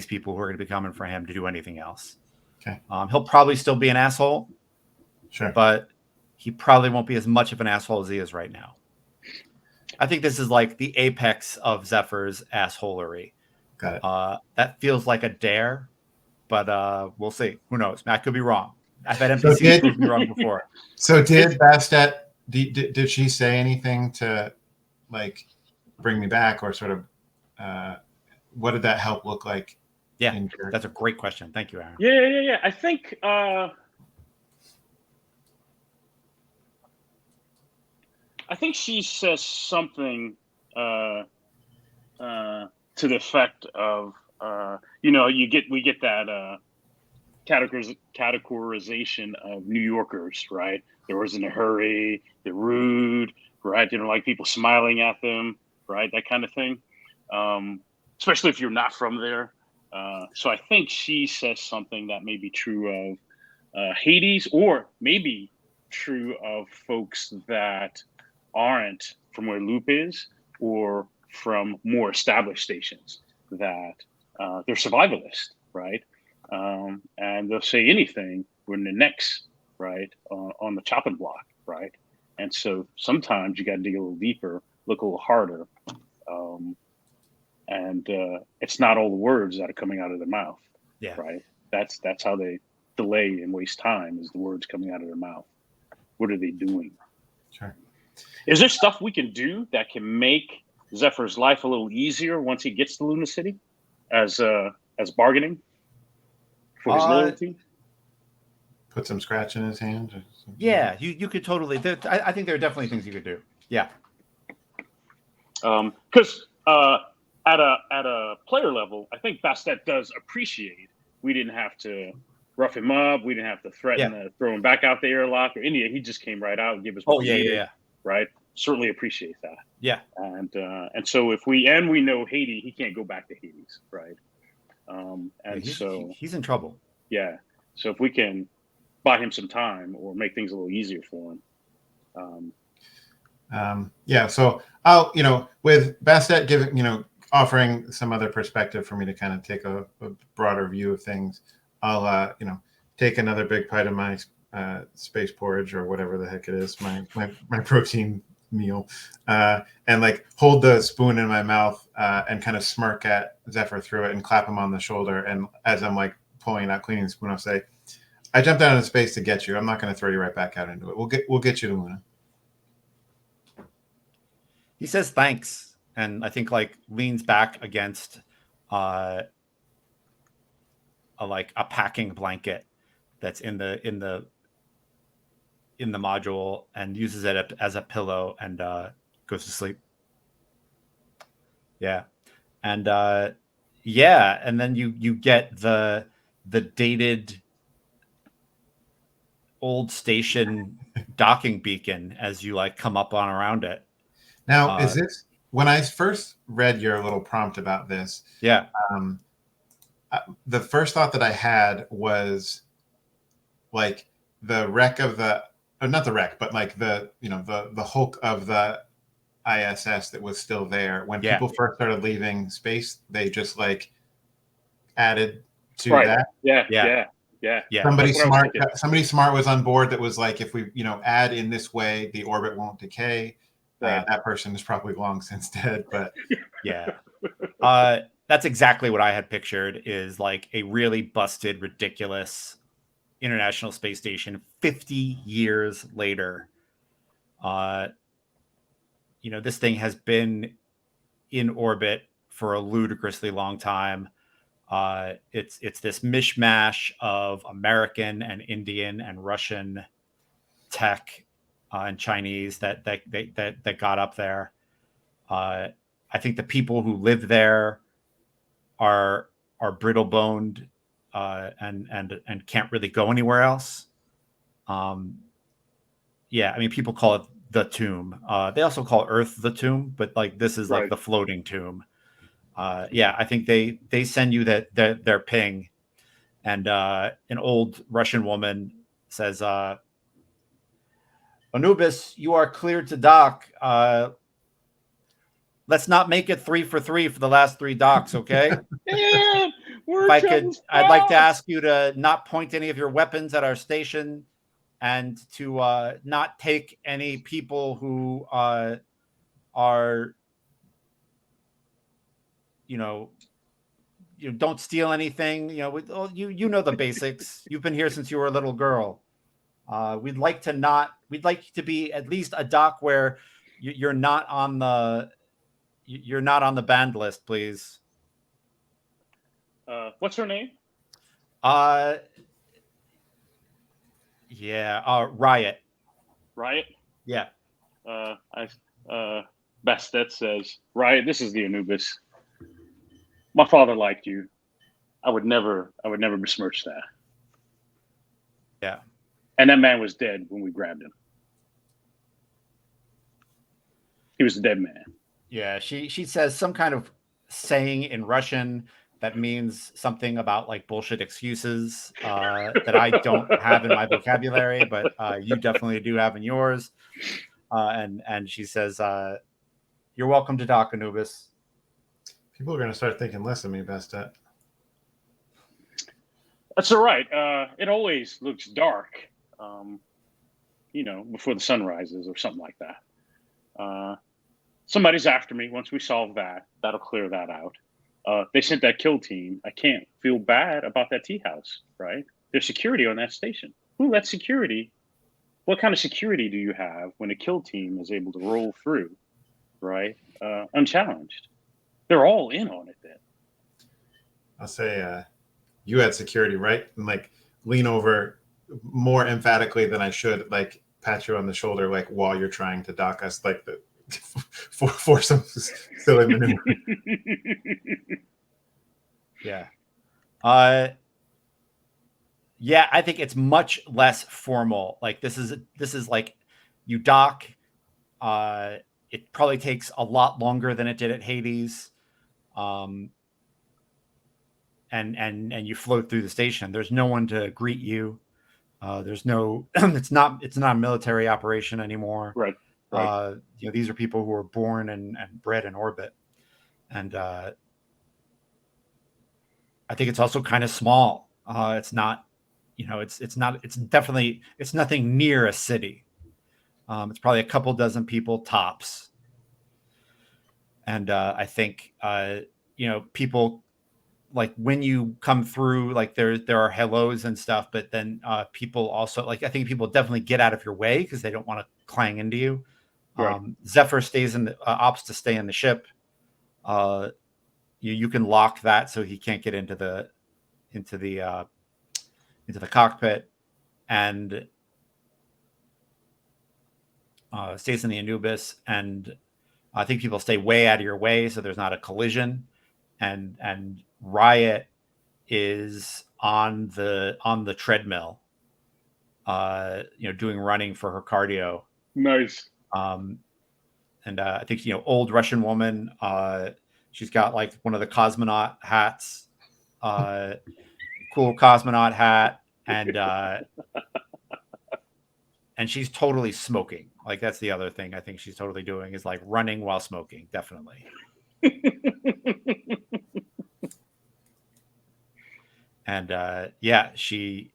people who are going to be coming for him to do anything else. Okay. He'll probably still be an asshole. Sure. But he probably won't be as much of an asshole as he is right now. I think this is like the apex of Zephyr's assholery. Got it. That feels like a dare, but we'll see. Who knows? Matt could be wrong. I've had NPCs prove me wrong before. So did Bastet, did she say anything to like bring me back, or sort of what did that help look like? Yeah, that's a great question. Thank you, Aaron. Yeah. I think she says something to the effect of we get that categorization of New Yorkers, right? They're always in a hurry, they're rude, right? They don't like people smiling at them, right? That kind of thing. Especially if you're not from there. So I think she says something that may be true of Hades, or maybe true of folks that aren't from where Loop is, or from more established stations, that they're survivalists, right? And they'll say anything when the next, right, on the chopping block, right? And so sometimes you got to dig a little deeper, look a little harder. And it's not all the words that are coming out of their mouth, right? That's how they delay and waste time, is the words coming out of their mouth. What are they doing? Sure. Is there stuff we can do that can make Zephyr's life a little easier once he gets to Luna City, as bargaining for his loyalty? Put some scratch in his hand. Yeah, you could totally. I think there are definitely things you could do. Yeah. Because at a player level, I think Bastet does appreciate we didn't have to rough him up. We didn't have to threaten to throw him back out the airlock or any. He just came right out and gave us what we needed. Right. Certainly appreciate that. Yeah. And so if we know Hades, he can't go back to Hades. Right. He's in trouble. Yeah. So if we can buy him some time or make things a little easier for him. So I'll, with Bastet giving, offering some other perspective for me to kind of take a broader view of things, I'll, take another big bite of my space porridge or whatever the heck it is, my protein meal, and like hold the spoon in my mouth and kind of smirk at Zephyr through it and clap him on the shoulder. And as I'm like pulling it out, cleaning the spoon, I'll say, "I jumped out into space to get you. I'm not going to throw you right back out into it. We'll get you to Luna." He says thanks, and I think like leans back against a packing blanket that's in the module, and uses it as a pillow, and goes to sleep. Yeah, and and then you get the dated old station docking beacon as you like come up on around it. Now, is this when I first read your little prompt about this? Yeah. The first thought that I had was like the wreck of not the wreck, but like the hulk of the ISS that was still there when people first started leaving space. They just like added to that. Yeah. Somebody smart was on board that was like, if we add in this way, the orbit won't decay. Right. That person is probably long since dead, but yeah. That's exactly what I had pictured, is like a really busted, ridiculous International Space Station 50 years later. This thing has been in orbit for a ludicrously long time. It's this mishmash of American and Indian and Russian tech and Chinese that got up there. I think the people who live there are brittle boned and can't really go anywhere else. Yeah, I mean, people call it the tomb. They also call Earth the tomb, but like this is like the floating tomb. Yeah, I think they send you their ping, and an old Russian woman says, "Anubis, you are cleared to dock. Let's not make it 3 for 3 for the last 3 docks, okay?" Yeah, if I could, I'd like to ask you to not point any of your weapons at our station, and to not take any people who are, you don't steal anything. You know the basics. You've been here since you were a little girl. We'd like to be at least a dock where you're not on the banned list, please. What's her name? Riot. Riot? Yeah. Bastet says, Riot, this is the Anubis. My father liked you. I would never besmirch that. Yeah. And that man was dead when we grabbed him. He was a dead man. Yeah, she says some kind of saying in Russian that means something about like bullshit excuses that I don't have in my vocabulary, but you definitely do have in yours. And she says, "You're welcome to dock, Anubis." People are going to start thinking less of me, Bastet. That's all right. It always looks dark, before the sun rises or something like that. Somebody's after me. Once we solve that, that'll clear that out. They sent that kill team. I can't feel bad about that tea house, right? There's security on that station. Who lets security? What kind of security do you have when a kill team is able to roll through, right? Unchallenged. They're all in on it then. I'll say you had security, right? And like lean over more emphatically than I should, like pat you on the shoulder, like while you're trying to dock us, like the for some silly maneuver. Yeah. Yeah, I think it's much less formal. Like this is like you dock. It probably takes a lot longer than it did at Hades. And you float through the station. There's no one to greet you. There's no. It's not a military operation anymore. Right. These are people who are born and bred in orbit, and I think it's also kind of small. It's not, it's not, it's nothing near a city. It's probably a couple dozen people tops. And I think, people, like when you come through, like there are hellos and stuff, but then people also, like, I think people definitely get out of your way because they don't want to clang into you. Right. Zephyr stays in the opts to stay in the ship. You can lock that so he can't get into the cockpit, and stays in the Anubis. And I think people stay way out of your way so there's not a collision. And Riot is on the treadmill, doing running for her cardio. Nice. And I think, old Russian woman, she's got like one of the cosmonaut hats, cool cosmonaut hat, and she's totally smoking. Like, that's the other thing I think she's totally doing, is like running while smoking. Definitely. And she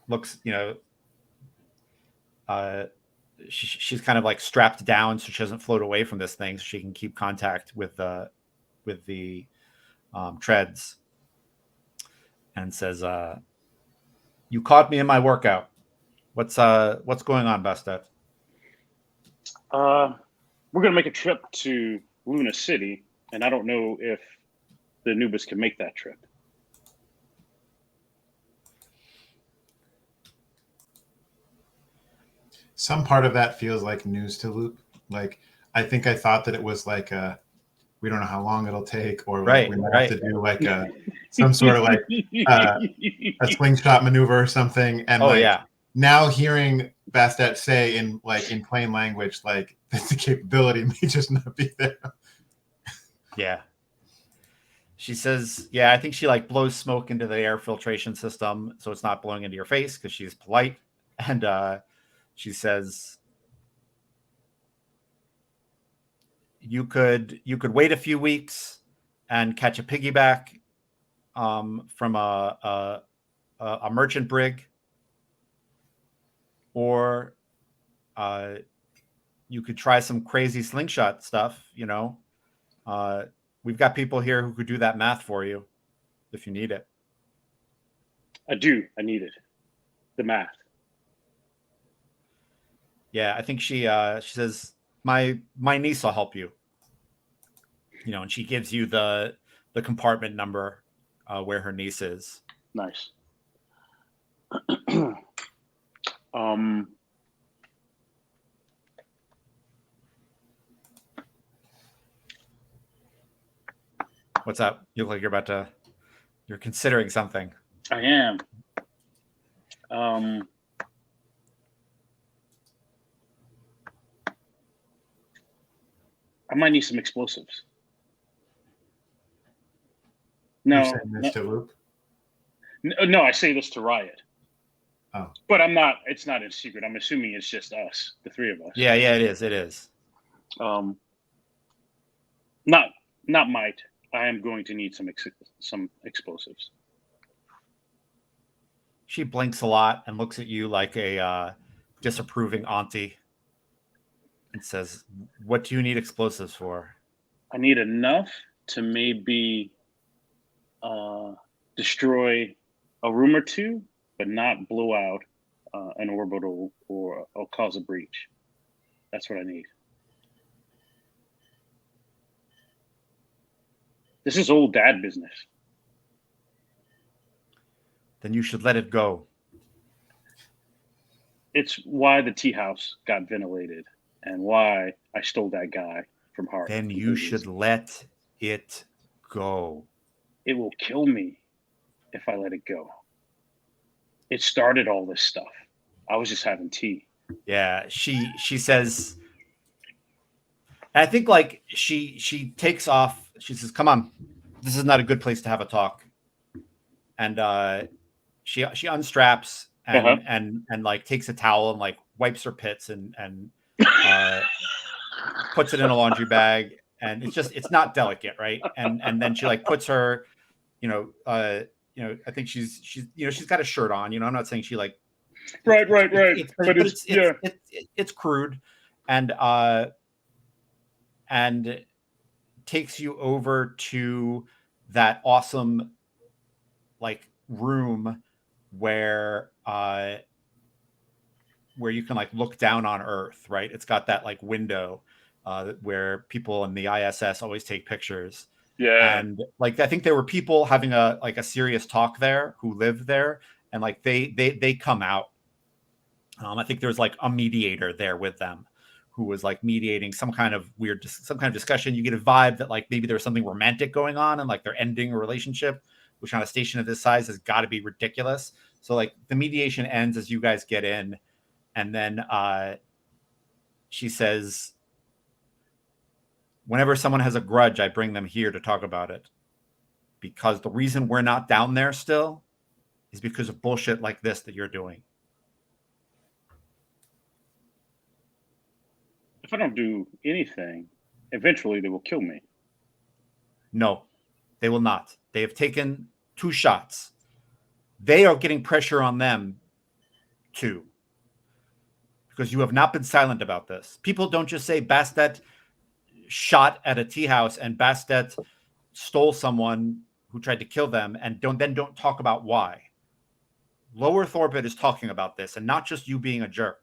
looks, she's kind of like strapped down so she doesn't float away from this thing, so she can keep contact with the treads, and says, "You caught me in my workout. What's going on, Bastet?" We're gonna make a trip to Luna City, and I don't know if the Anubis can make that trip. Some part of that feels like news to Loop. Like, I think I thought that it was like we don't know how long it'll take, or like we might have to do like some sort of like a slingshot maneuver or something. And now hearing Bastet say in plain language, like, that the capability may just not be there. Yeah. She says, I think she like blows smoke into the air filtration system so it's not blowing into your face, because she's polite. And she says, you could wait a few weeks and catch a piggyback from a merchant brig, or you could try some crazy slingshot stuff. We've got people here who could do that math for you if you need it. I do. I need it. The math. Yeah, I think she says, my niece will help you. And she gives you the compartment number where her niece is. Nice. What's up? You look like you're considering something. I am. I might need some explosives. No, you're saying this to Loop? No, I say this to Riot. Oh, but I'm not. It's not in secret. I'm assuming it's just us, the three of us. Yeah, it is. It is. Not might. I am going to need some explosives. She blinks a lot and looks at you like a disapproving auntie, and says, "What do you need explosives for?" I need enough to maybe destroy a room or two, but not blow out an orbital or cause a breach. That's what I need. This is old dad business. Then you should let it go. It's why the tea house got ventilated and why I stole that guy from Hart. Then you should let it go. It will kill me if I let it go. It started all this stuff. I was just having tea. Yeah, she says, and I think like she takes off. She says, "Come on, this is not a good place to have a talk." And she unstraps and like takes a towel and like wipes her pits and puts it in a laundry bag. And it's not delicate, right? And then she like puts her, I think she's she's got a shirt on. I'm not saying she like. Right. But It's crude, and takes you over to that awesome like room where you can like look down on Earth, right? It's got that like window where people in the ISS always take pictures. Yeah. And like I think there were people having a serious talk there who lived there, and like they come out. I think there's like a mediator there with them who was like mediating some kind of discussion. You get a vibe that like maybe there's something romantic going on and like they're ending a relationship, which on a station of this size has got to be ridiculous. So like the mediation ends as you guys get in, and then she says, whenever someone has a grudge, I bring them here to talk about it. Because the reason we're not down there still is because of bullshit like this that you're doing. If I don't do anything, eventually they will kill me. No, they will not. They have taken 2 shots. They are getting pressure on them too. Because you have not been silent about this. People don't just say Bastet shot at a tea house and Bastet stole someone who tried to kill them and don't talk about why. Lower Thorbit is talking about this, and not just you being a jerk.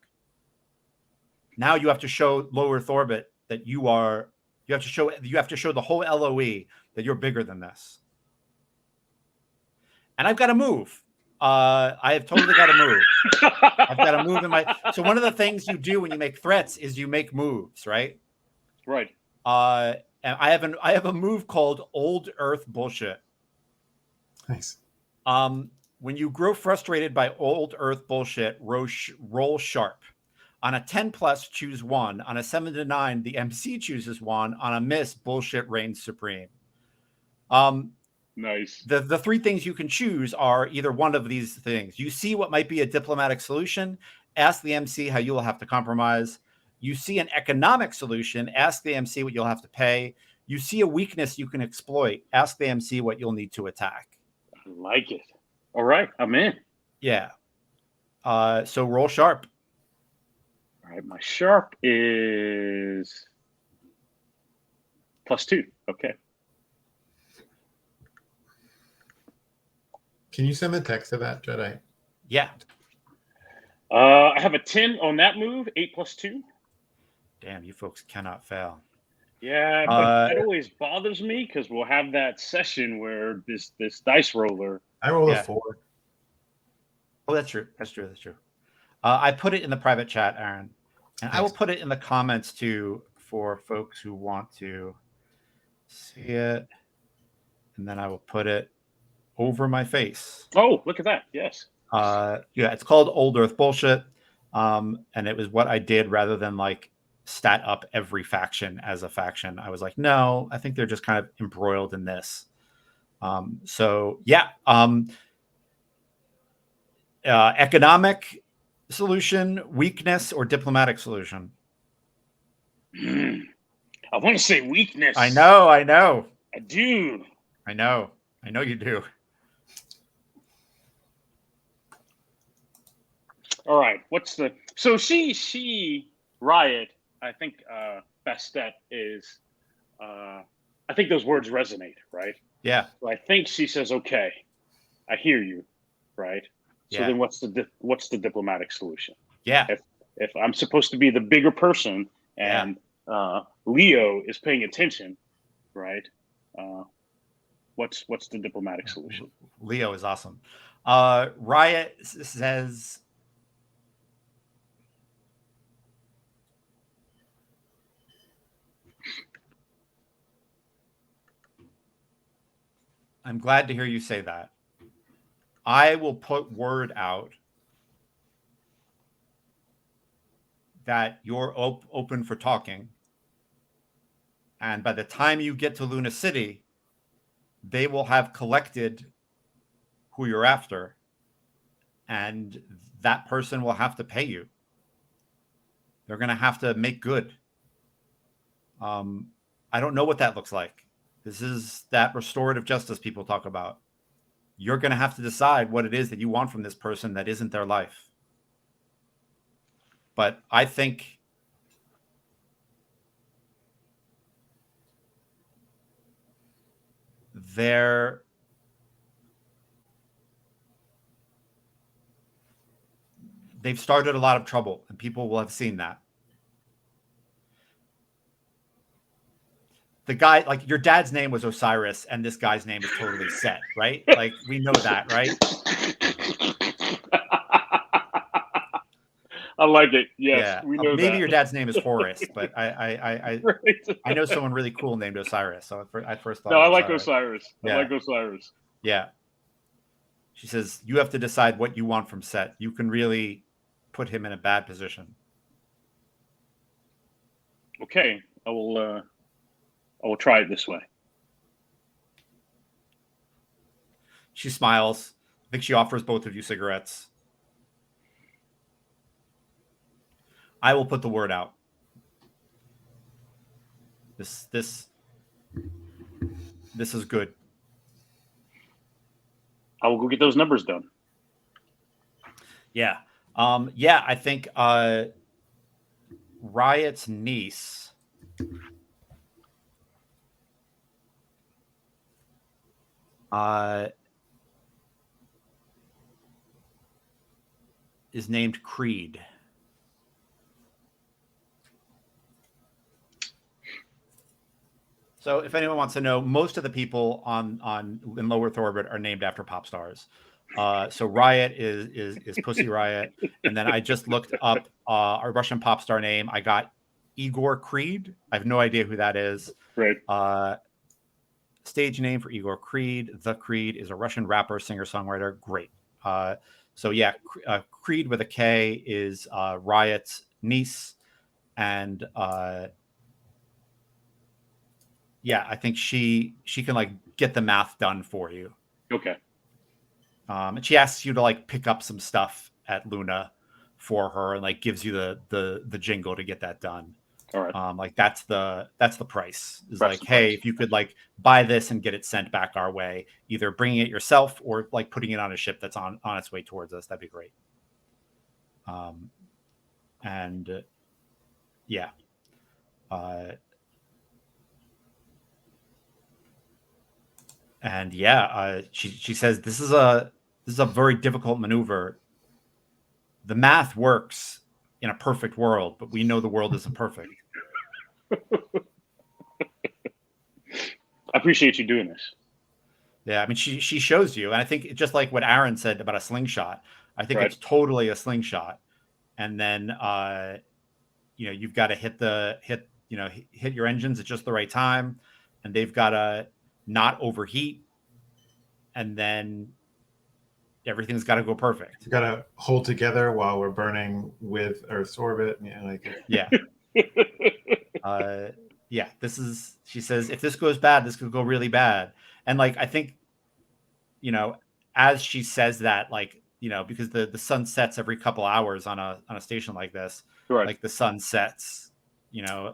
Now you have to show Lower Thorbit that you have to show the whole LOE that you're bigger than this. And I've got to move. I have totally got to move. I've got to move in my. So one of the things you do when you make threats is you make moves, right? Right. And I have a move called Old Earth Bullshit. Nice. When you grow frustrated by Old Earth Bullshit, roll sharp. On a 10 plus, choose 1. On a 7 to 9, the MC chooses 1. On a miss, bullshit reigns supreme. Nice. The 3 things you can choose are either one of these things. You see what might be a diplomatic solution, ask the MC how you will have to compromise. You see an economic solution, ask the MC what you'll have to pay. You see a weakness you can exploit, ask the MC what you'll need to attack. I like it. All right, I'm in. Yeah. So roll sharp. All right, my sharp is +2. Okay. Can you send the text of that, Jedi? Yeah. I have a 10 on that move, 8 + 2. Damn, you folks cannot fail. Yeah, but that always bothers me because we'll have that session where this dice roller. I rolled a 4. Oh, that's true. I put it in the private chat, Aaron. And I will put it in the comments too for folks who want to see it. And then I will put it over my face. Oh, look at that. Yes. It's called Old Earth Bullshit. And it was what I did rather than like stat up every faction as a faction. I was like, no, I think they're just kind of embroiled in this. Economic solution, weakness, or diplomatic solution? I want to say weakness. I know. I do. I know you do. All right. So she Riot, I think Bastet is I think those words resonate, right? Yeah. So I think she says, okay, I hear you, right? So then what's the diplomatic solution? Yeah. If I'm supposed to be the bigger person and Leo is paying attention, right? What's the diplomatic solution? Leo is awesome. Riot says, I'm glad to hear you say that. I will put word out that you're open for talking. And by the time you get to Luna City, they will have collected who you're after. And that person will have to pay you. They're going to have to make good. I don't know what that looks like. This is that restorative justice people talk about. you're going to have to decide what it is that you want from this person that isn't their life. But I think they've started a lot of trouble, and people will have seen that. The guy, like your dad's name was Osiris, and this guy's name is totally Set, right? Like we know that, right? I like it. Yes, Yeah. we know Maybe that. your dad's name is Horus, but I know someone really cool named Osiris. So I first thought No, of I like Osiris. Osiris. Yeah. I like Osiris. Yeah. She says you have to decide what you want from Set. You can really put him in a bad position. Okay, I will try it this way. She smiles. I think she offers both of you cigarettes. I will put the word out. This is good. I will go get those numbers done. Yeah. Yeah, I think Riot's niece is named Creed. So if anyone wants to know, most of the people in low Earth orbit are named after pop stars. So Riot is Pussy Riot, and then I just looked up a Russian pop star name. I got Igor Creed. I have no idea who that is. Right. Stage name for Igor Creed. The Creed is a Russian rapper, singer, songwriter. Great. So yeah, Creed with a K is Riot's niece, and yeah, I think she can like get the math done for you. Okay. And she asks you to like pick up some stuff at Luna for her, and like gives you the jingle to get that done. All right. Like that's the price. Is That's like, the hey, price. if you could like buy this and get it sent back our way, either bringing it yourself or like putting it on a ship that's on its way towards us, that'd be great. And yeah. And yeah, she says this is a very difficult maneuver. The math works in a perfect world, but we know the world isn't perfect. I appreciate you doing this. Yeah, I mean, she shows you, and I think just like what Aaron said about a slingshot, I think Right. it's totally a slingshot. And then you've got to hit your engines at just the right time, and they've got to not overheat, and then everything's got to go perfect. We've got to hold together while we're burning with Earth's orbit. Yeah. Yeah, she says, if this goes bad, this could go really bad. And like, I think, as she says that, like, because the sun sets every couple hours on a station like this, Right. like the sun sets,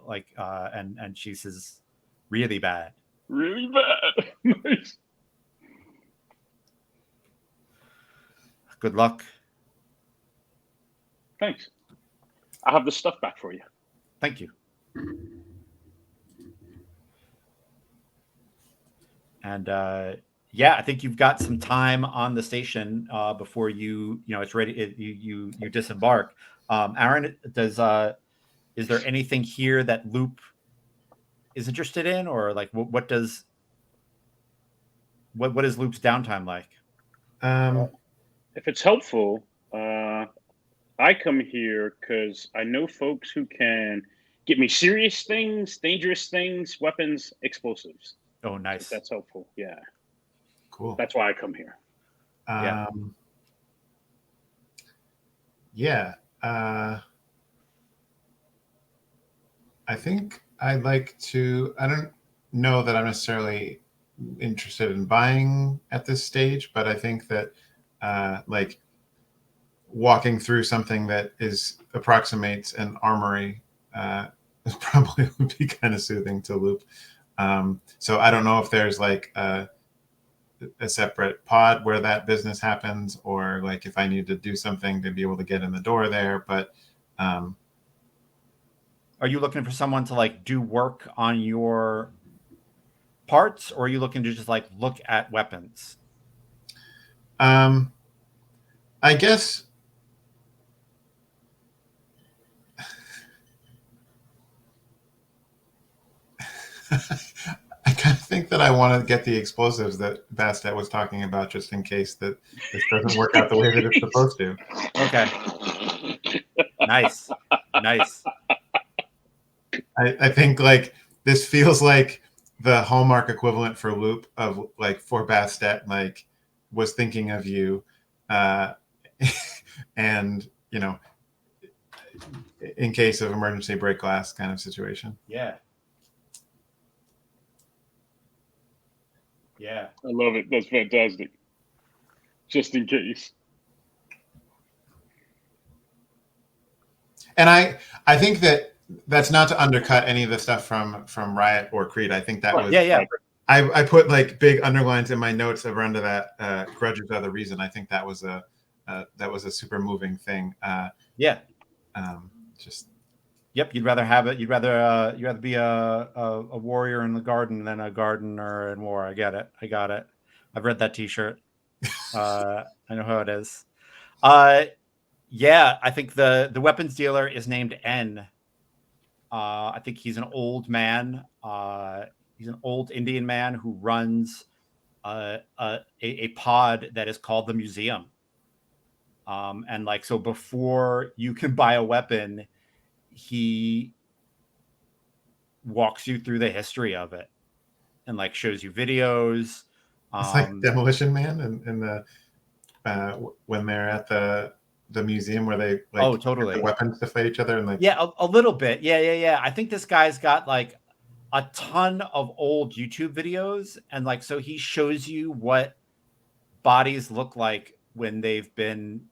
like, and she says, really bad. Really bad. Nice. Good luck. Thanks. I'll have the stuff back for you. Thank you. And yeah, I think you've got some time on the station before it's ready. You disembark. Aaron, is there anything here that Loop is interested in, or like what is Loop's downtime like? If it's helpful, I come here because I know folks who can get me serious things, dangerous things, weapons, explosives. Oh, nice. If that's helpful. Yeah. Cool. That's why I come here. Yeah. I think I'd like to. I don't know that I'm necessarily interested in buying at this stage, but I think that like walking through something that approximates an armory probably would be kind of soothing to Loop. So I don't know if there's like a separate pod where that business happens, or like if I need to do something to be able to get in the door there. But are you looking for someone to like do work on your parts, or are you looking to just like look at weapons? I guess I kind of think that I want to get the explosives that Bastet was talking about, just in case that this doesn't work out the way that it's supposed to. Okay. Nice. I think like this feels like the Hallmark equivalent for Loop of like for Bastet, like was thinking of you, and in case of emergency break glass kind of situation. Yeah. I love it. That's fantastic. Just in case. And I think that that's not to undercut any of the stuff from Riot or Creed. I think that was I put like big underlines in my notes around to that grudges are the reason. I think that was a super moving thing. Just Yep, you'd rather have it. You'd rather be a warrior in the garden than a gardener in war. I get it. I got it. I've read that T-shirt. I know how it is. Yeah, I think the weapons dealer is named N. I think he's an old man. He's an old Indian man who runs a pod that is called the museum. And like so, before you can buy a weapon, he walks you through the history of it and like shows you videos. It's like Demolition Man and the when they're at the museum where they like totally get the weapons to fight each other and like a little bit. Yeah. I think this guy's got like a ton of old YouTube videos, and like so he shows you what bodies look like when they've been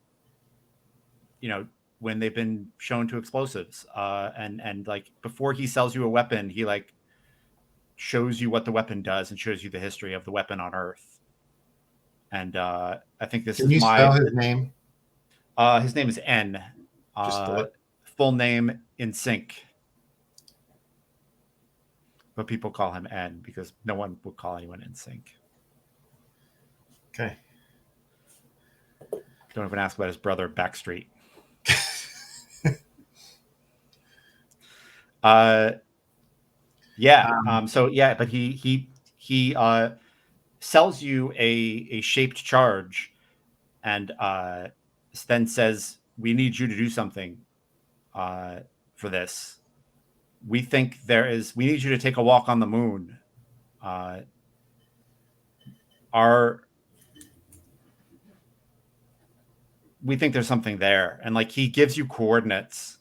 shown to explosives, and like before he sells you a weapon, he like shows you what the weapon does and shows you the history of the weapon on Earth. And I think this Can is you spell his name? His name is N. Just full name in sync, but people call him N because no one would call anyone in sync. Okay. Don't even ask about his brother Backstreet. So yeah, but he sells you a shaped charge, and then says, "We need you to do something for this. We think we need you to take a walk on the moon. We think there's something there." And like he gives you coordinates,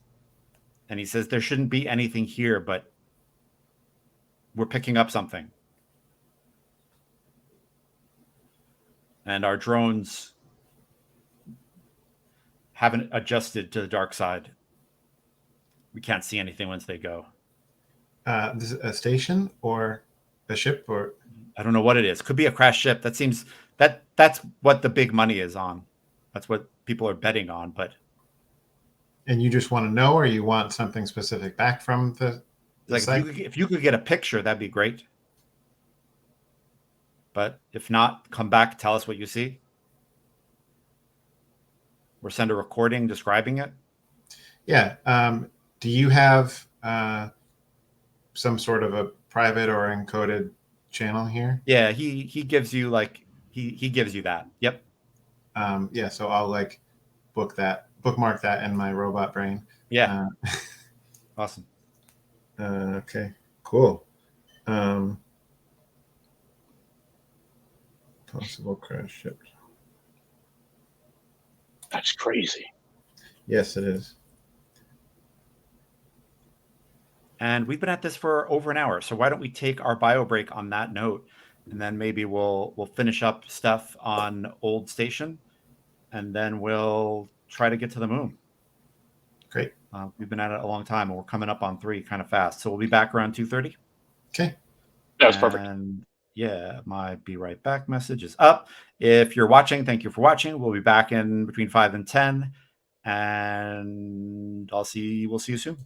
and he says there shouldn't be anything here, but we're picking up something. And our drones haven't adjusted to the dark side. We can't see anything once they go. This is a station or a ship, or I don't know what it is. Could be a crashed ship. That's what the big money is on. That's what people are betting on. But and you just want to know, or you want something specific back from the like site? if you could get a picture, that'd be great. But if not, come back, tell us what you see, or send a recording describing it. Yeah. Do you have some sort of a private or encoded channel here? Yeah, he gives you like he gives you that. Yep. Yeah. So I'll like bookmark that in my robot brain. Yeah. Awesome. Okay. Cool. Possible crash ships. That's crazy. Yes, it is. And we've been at this for over an hour, so why don't we take our bio break on that note, and then maybe we'll finish up stuff on Old Station, and then we'll try to get to the moon. Great. We've been at it a long time, and we're coming up on 3 kind of fast, so we'll be back around 2:30. Okay. That's perfect. Yeah, my be right back message is up. If you're watching, thank you for watching. We'll be back in between 5 and 10, and we'll see you soon.